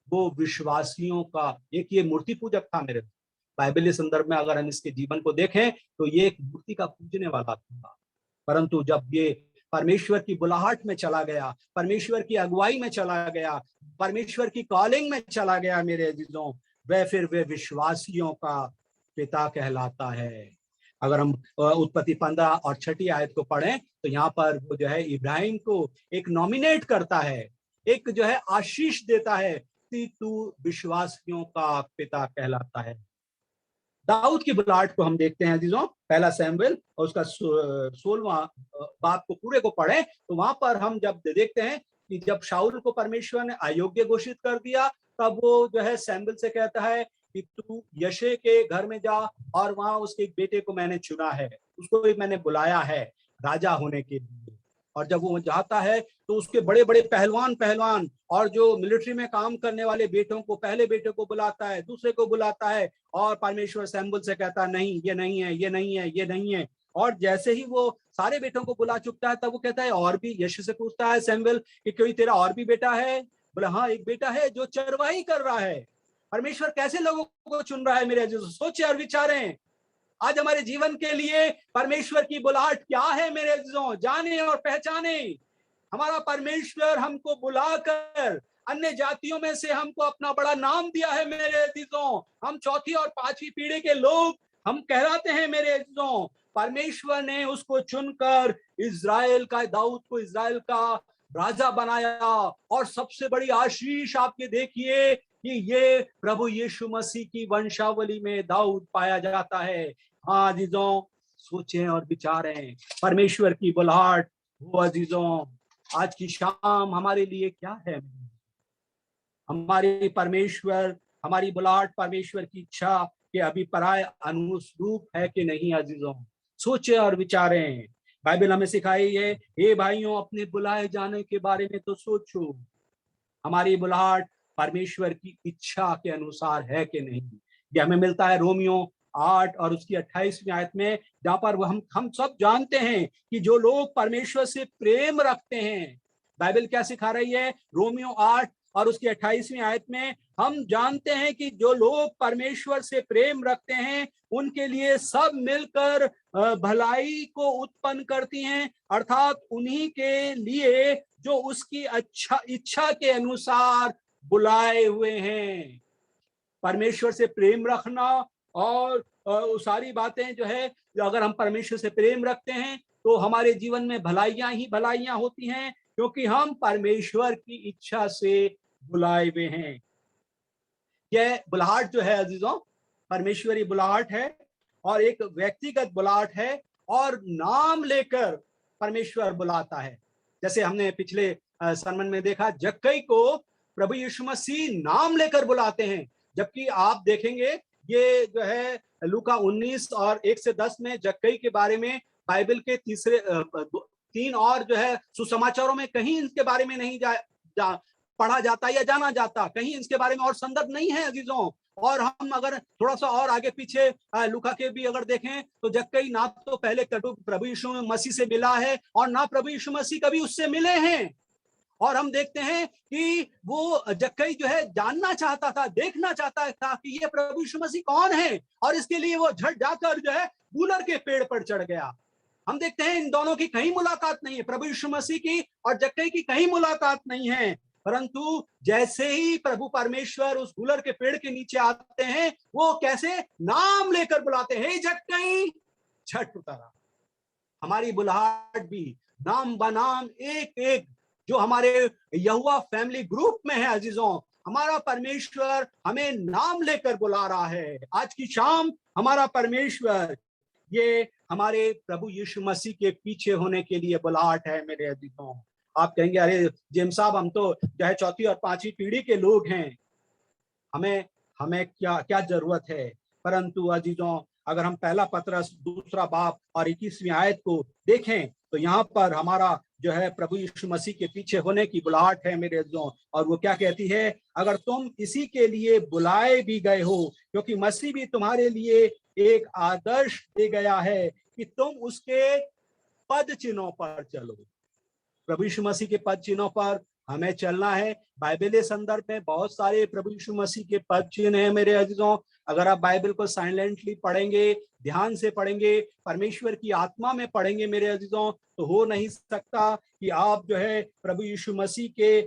वो विश्वासियों का, एक ये मूर्ति पूजक था मेरे बाइबल संदर्भ में, अगर हम इसके जीवन को देखें तो ये एक मूर्ति का पूजने वाला था, परंतु जब ये परमेश्वर की बुलाहट में चला गया, परमेश्वर की अगुवाई में चला गया, परमेश्वर की कॉलिंग में चला गया मेरे अजीजों, वह फिर वे विश्वासियों का पिता कहलाता है। अगर हम उत्पत्ति 15 और 6 आयत को पढ़ें तो यहाँ पर वो जो है इब्राहिम को एक नॉमिनेट करता है, एक जो है आशीष देता है कि तू विश्वासियों का पिता कहलाता है। दाऊद की बुलाहट को हम देखते हैं अजीजों, पहला सैमुएल और उसका 16वां बाब को पूरे को पढ़े तो वहां पर हम जब देखते हैं कि जब शाऊल को परमेश्वर ने अयोग्य घोषित कर दिया, तब वो जो है सैमुएल से कहता है कि तू यशे के घर में जा और वहां उसके एक बेटे को मैंने चुना है, उसको भी मैंने बुलाया है राजा होने के लिए। और जब वो जाता है तो उसके बड़े बड़े पहलवान और जो मिलिट्री में काम करने वाले बेटों को, पहले बेटे को बुलाता है, दूसरे को बुलाता है, और परमेश्वर सैमुएल से कहता है नहीं ये नहीं है, ये नहीं है, ये नहीं है। और जैसे ही वो सारे बेटों को बुला चुकता है तब वो कहता है और भी, यशे से पूछता है सैमुएल कि कोई तेरा और भी बेटा है? बोला हाँ एक बेटा है जो चरवाही कर रहा है। परमेश्वर कैसे लोगों को चुन रहा है मेरे अजीजों, सोचे और विचारें। आज हमारे जीवन के लिए परमेश्वर की बुलाहट क्या है मेरे अजीजों, जाने और पहचाने। हमारा परमेश्वर हमको बुलाकर अन्य जातियों में से हमको अपना बड़ा नाम दिया है मेरे अजीजों। हम चौथी और पांचवी पीढ़ी के लोग हम कहलाते हैं मेरे अजीजों। परमेश्वर ने उसको चुनकर इजराइल का, दाऊद को इजराइल का राजा बनाया। और सबसे बड़ी आशीष आपके देखिए कि ये प्रभु यीशु मसीह की वंशावली में दाऊद पाया जाता है। हाँ अजीजों, सोचें और विचारें परमेश्वर की बुलाहट। वो अजीजों आज की शाम हमारे लिए क्या है? हमारी परमेश्वर, हमारी बुलाहट परमेश्वर की इच्छा के अभिप्राय अनुरूप है कि नहीं अजीजों? सोचें और विचारें। बाइबल हमें सिखाई है, हे भाइयों अपने बुलाए जाने के बारे में तो सोचो, हमारी बुलाहट परमेश्वर की इच्छा के अनुसार है कि नहीं। ये हमें मिलता है रोमियो 8 और उसकी 28वीं आयत में, जहां पर वो हम सब जानते हैं कि जो लोग परमेश्वर से प्रेम रखते हैं, बाइबल क्या सिखा रही है? रोमियो 8 और उसकी 28वीं आयत में हम जानते हैं कि जो लोग परमेश्वर से प्रेम रखते हैं उनके लिए सब मिलकर भलाई को उत्पन्न करती हैं, अर्थात उन्हीं के लिए जो उसकी इच्छा के अनुसार बुलाए हुए हैं। परमेश्वर से प्रेम रखना और सारी बातें जो है, अगर हम परमेश्वर से प्रेम रखते हैं तो हमारे जीवन में भलाइयां ही भलाइयां होती हैं, क्योंकि हम परमेश्वर की इच्छा से बुलाए हुए हैं। यह बुलाहट जो है अजीजों, परमेश्वरी बुलाहट है और एक व्यक्तिगत बुलाहट है, और नाम लेकर परमेश्वर बुलाता है। जैसे हमने पिछले सरमन में देखा, जक्कई को प्रभु यीशु मसीह नाम लेकर बुलाते हैं। जबकि आप देखेंगे ये जो है लूका 19 और 1 से 10 में जक्कई के बारे में बाइबल के 3 और जो है सुसमाचारों में कहीं इनके बारे में नहीं पढ़ा जाता या जाना जाता, कहीं इसके बारे में और संदर्भ नहीं है अजीजों। और हम अगर थोड़ा सा और आगे पीछे लूका के भी अगर देखें तो जक्कई ना तो पहले प्रभु यीशु मसीह से मिला है और ना प्रभु यीशु मसीह कभी उससे मिले हैं। और हम देखते हैं कि वो जक्कई जो है जानना चाहता था, देखना चाहता था कि ये प्रभु यीशु मसीह कौन है, और इसके लिए वो झट जाकर जो है गूलर के पेड़ पर चढ़ गया। हम देखते हैं इन दोनों की कहीं मुलाकात नहीं है, प्रभु यीशु मसीह की और जक्कई की कहीं मुलाकात नहीं है। परंतु जैसे ही प्रभु परमेश्वर उस गूलर के पेड़ के नीचे आते हैं, वो कैसे नाम लेकर बुलाते हैं, जक्कई झट उतरा। हमारी बुलाहट भी नाम बनाम एक एक जो हमारे यहोवा फैमिली ग्रुप में है अजीजों, हमारा परमेश्वर हमें नाम लेकर बुला रहा है। आज की शाम हमारा परमेश्वर ये हमारे प्रभु यीशु मसीह के पीछे होने के लिए बुलाहट है मेरे अजीजों। आप कहेंगे अरे जेम्स साहब हम तो जो है चौथी और पांचवी पीढ़ी के लोग हैं, हमें क्या जरूरत है। परंतु अजीजों अगर हम पहला पत्रस 2 बाब और 21वीं आयत को देखें तो यहाँ पर हमारा जो है प्रभु यीशु मसीह के पीछे होने की बुलाहट है मेरे अजीजों। और वो क्या कहती है, अगर तुम इसी के लिए बुलाए भी गए हो, क्योंकि मसीह भी तुम्हारे लिए एक आदर्श दे गया है कि तुम उसके पद चिन्हों पर चलो। प्रभु यीशु मसीह के पद चिन्हों पर हमें चलना है। बाइबल के संदर्भ में बहुत सारे प्रभु यीशु मसीह के पद चिन्ह हैं मेरे अजीजों। अगर आप बाइबल को साइलेंटली पढ़ेंगे, ध्यान से पढ़ेंगे, परमेश्वर की आत्मा में पढ़ेंगे मेरे अजीजों, तो हो नहीं सकता कि आप जो है प्रभु यीशु मसीह के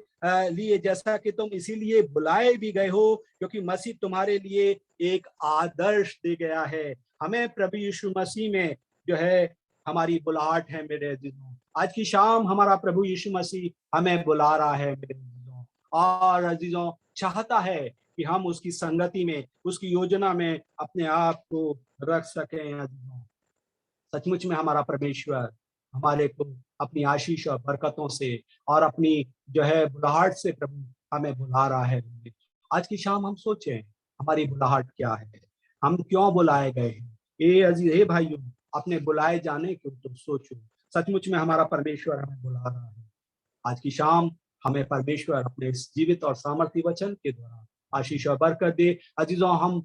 लिए, जैसा कि तुम इसीलिए बुलाए भी गए हो क्योंकि मसीह तुम्हारे लिए एक आदर्श दे गया है। हमें प्रभु यीशु मसीह में जो है हमारी बुलाहट है मेरे अजीजों। आज की शाम हमारा प्रभु यीशु मसीह हमें बुला रहा है मेरे अजीजों, और अजीजों चाहता है कि हम उसकी संगति में, उसकी योजना में अपने आप को रख सकें। अजीजों, सचमुच में हमारा परमेश्वर हमारे को अपनी आशीष और बरकतों से और अपनी जो है बुलाहट से प्रभु हमें बुला रहा है। आज की शाम हम सोचें हमारी बुलाहट क्या है, हम क्यों बुलाए गए हैं। हे भाइयों, अपने बुलाए जाने को तो सोचो। सचमुच में हमारा परमेश्वर हमें बुला रहा है। आज की शाम हमें परमेश्वर अपने इस जीवित और सामर्थ्य वचन के द्वारा आशीष और बरकत दे। अजीजों, हम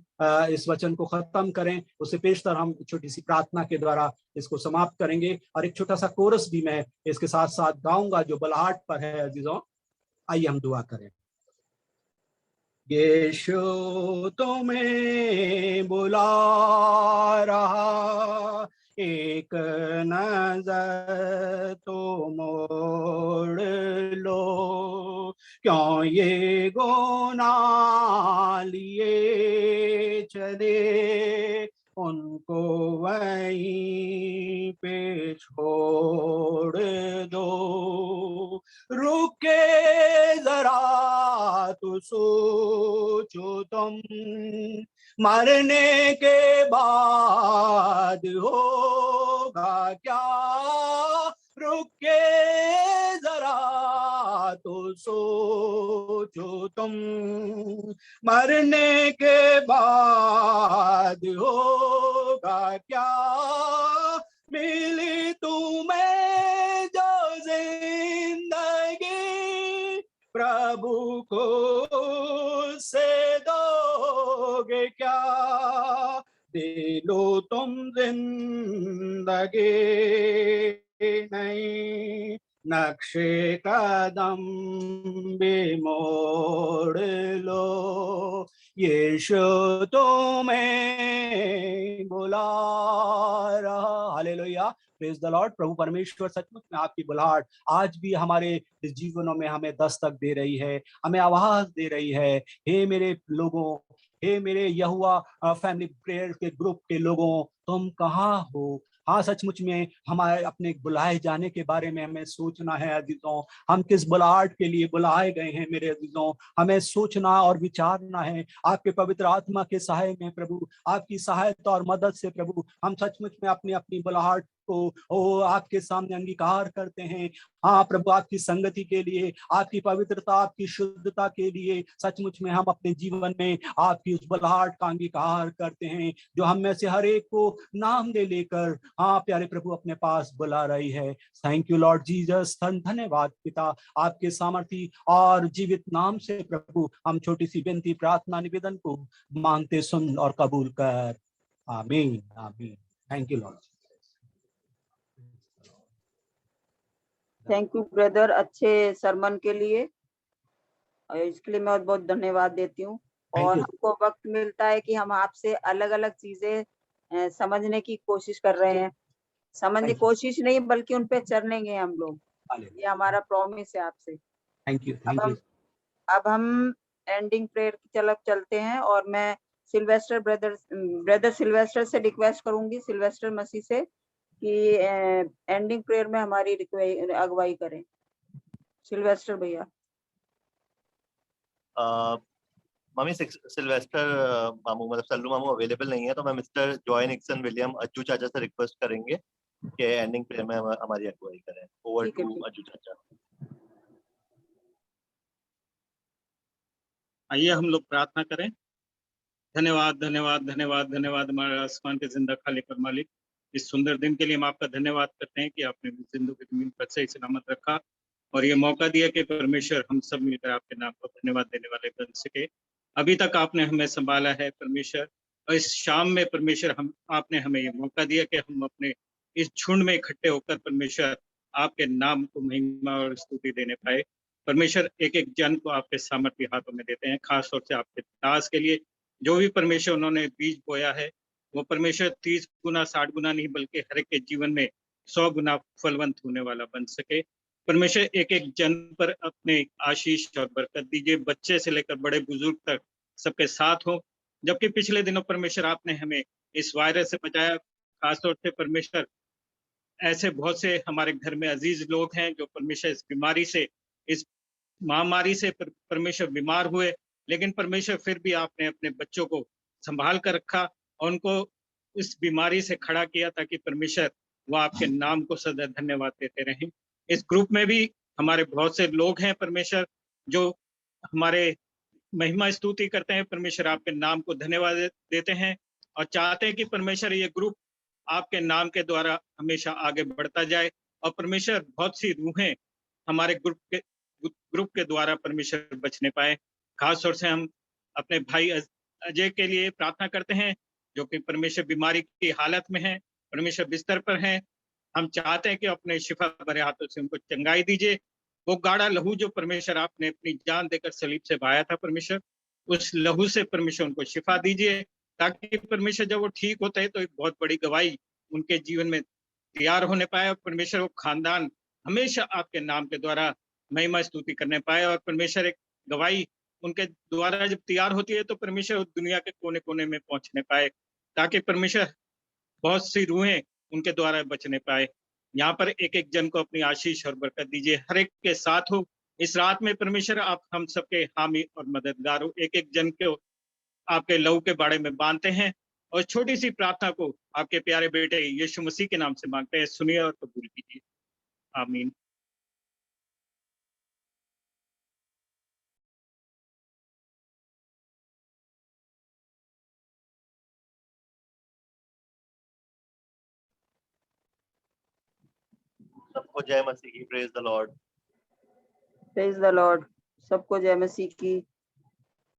इस वचन को खत्म करें उससे पेशतर हम छोटी सी प्रार्थना के द्वारा इसको समाप्त करेंगे, और एक छोटा सा कोरस भी मैं इसके साथ साथ गाऊंगा जो बुलाहट पर है। अजीजों, आइए हम दुआ करें। यीशु तुम्हें बुला रहा, एक नजर तो मोड़ लो, क्यों ये गुनाह लिए चले, उनको वहीं पे छोड़ दो। रुके जरा तो सोचो तुम, मरने के बाद होगा क्या। रुके जरा तो सोचो तुम, मरने के बाद होगा क्या। मिली तुम्हें जो जिंदगी, प्रभु को से दोगे क्या। दे लो तुम जिंदगी नहीं, नक्शे कदम भी मोड़ लो। यीशु तुम्हें बुला रहा। Hallelujah, praise the lord. प्रभु परमेश्वर सचमुच में आपकी बुलाहट आज भी हमारे इस जीवनों में हमें दस्तक दे रही है, हमें आवाज दे रही है। हे मेरे लोगों, हे मेरे यहोवा फैमिली प्रेयर के ग्रुप के लोगों, तुम कहाँ हो। हाँ, सचमुच में हमारे अपने बुलाए जाने के बारे में हमें सोचना है अजीजों। हम किस बुलाहट के लिए बुलाए गए हैं मेरे अजीजों, हमें सोचना और विचारना है। आपके पवित्र आत्मा के सहाय में प्रभु, आपकी सहायता और मदद से प्रभु, हम सचमुच में अपनी अपनी बुलाहट को आपके सामने अंगीकार करते हैं। हाँ प्रभु, आपकी संगति के लिए, आपकी पवित्रता, आपकी शुद्धता के लिए सचमुच में हम अपने जीवन में आपकी उस बुलाहट का अंगीकार करते हैं जो हम में से हर एक को नाम ले लेकर हाँ प्यारे प्रभु अपने पास बुला रही है। Thank you Lord Jesus. धन्यवाद पिता, आपके सामर्थी और जीवित नाम से प्रभु हम छोटी सी विनती, प्रार्थना, निवेदन को मांगते सुन और कबूल कर। आमीन, आमीन। Thank you Lord. Thank you brother, अच्छे सरमन के लिए, और इसके लिए मैं बहुत बहुत धन्यवाद देती हूँ। और हमको वक्त मिलता है कि हम आपसे अलग अलग चीजें समझने की कोशिश कर रहे हैं। समझने की कोशिश नहीं बल्कि उन पे चलेंगे हम लोग, ये हमारा प्रॉमिस है आपसे। Thank you. अब हम एंडिंग प्रेयर की तरफ चलते हैं, और मैं सिल्वेस्टर ब्रदर सिल्वेस्टर से रिक्वेस्ट करूंगी, सिल्वेस्टर मसीह से, कि एंडिंग प्रेयर में हमारी अगुवाई करें। सिल्वेस्टर भैया। मम्मी सिल्वेस्टर मामू मतलब सल्लू मामू अवेलेबल नहीं है, तो मैं mister Joy Nixon William Ajju चाचा से रिक्वेस्ट करेंगे कि एंडिंग प्रेयर में हमारी अगुवाई करें। ओवर टू अज्जू चाचा। आइए हम लोग प्रार्थना करें। धन्यवाद धन्यवाद धन्यवाद धन्यवाद हमारे आसमान के जिंदा खालिक और मालिक, इस सुंदर दिन के लिए हम आपका धन्यवाद करते हैं कि आपने जिंदगी की जमीन पर सही सलामत रखा और ये मौका दिया कि परमेश्वर हम सब मिलकर आपके नाम को धन्यवाद देने वाले बन सके। अभी तक आपने हमें संभाला है परमेश्वर, और इस शाम में परमेश्वर आपने हमें ये मौका दिया कि हम अपने इस झुंड में इकट्ठे होकर परमेश्वर आपके नाम को महिमा और स्तुति देने पाए। परमेश्वर एक एक जन को आपके सामर्थ्य हाथों में देते हैं, खास तौर से आपके दास के लिए जो भी परमेश्वर उन्होंने बीज बोया है वो परमेश्वर 30 गुना 60 गुना नहीं बल्कि हर एक के जीवन में 100 गुना फलवंत होने वाला बन सके। परमेश्वर एक एक जन पर अपने आशीष और बरकत दीजिए, बच्चे से लेकर बड़े बुजुर्ग तक सबके साथ हो। जबकि पिछले दिनों परमेश्वर आपने हमें इस वायरस से बचाया, खासतौर से परमेश्वर ऐसे बहुत से हमारे घर में अजीज लोग हैं जो परमेश्वर इस बीमारी से, इस महामारी से परमेश्वर बीमार हुए, लेकिन परमेश्वर फिर भी आपने अपने बच्चों को संभाल कर रखा और उनको इस बीमारी से खड़ा किया ताकि परमेश्वर वो आपके नाम को सदा धन्यवाद देते रहें। इस ग्रुप में भी हमारे बहुत से लोग हैं परमेश्वर जो हमारे महिमा स्तुति करते हैं, परमेश्वर आपके नाम को धन्यवाद देते हैं और चाहते हैं कि परमेश्वर ये ग्रुप आपके नाम के द्वारा हमेशा आगे बढ़ता जाए और परमेश्वर बहुत सी रूहें हमारे ग्रुप के द्वारा परमेश्वर बचने पाए। खास तौर से हम अपने भाई अजय के लिए प्रार्थना करते हैं जो कि परमेश्वर बीमारी की हालत में है, परमेश्वर बिस्तर पर हैं। हम चाहते हैं कि अपने शिफा भरे हाथों से उनको चंगाई दीजिए। वो गाढ़ा लहू जो परमेश्वर आपने अपनी जान देकर सलीब से बहाया था, परमेश्वर उस लहू से परमेश्वर उनको शिफा दीजिए ताकि परमेश्वर जब वो ठीक होते हैं तो एक बहुत बड़ी गवाही उनके जीवन में तैयार होने पाए और परमेश्वर वो खानदान हमेशा आपके नाम के द्वारा महिमा स्तुति करने पाए और परमेश्वर एक गवाही उनके द्वारा जब तैयार होती है तो परमेश्वर दुनिया के कोने कोने में पहुंचने पाए ताकि परमेश्वर बहुत सी रूहें उनके द्वारा बचने पाए। यहाँ पर एक एक जन को अपनी आशीष और बरकत दीजिए, हर एक के साथ हो इस रात में परमेश्वर। आप हम सबके हामी और मददगार हो, एक एक जन को आपके लहू के बाड़े में बांधते हैं और छोटी सी प्रार्थना को आपके प्यारे बेटे यीशु मसीह के नाम से मांगते हैं, सुनिए और कबूल कीजिए, आमीन। सबको जय मसीह की, praise the Lord. Praise the Lord. सबको जय मसीह की।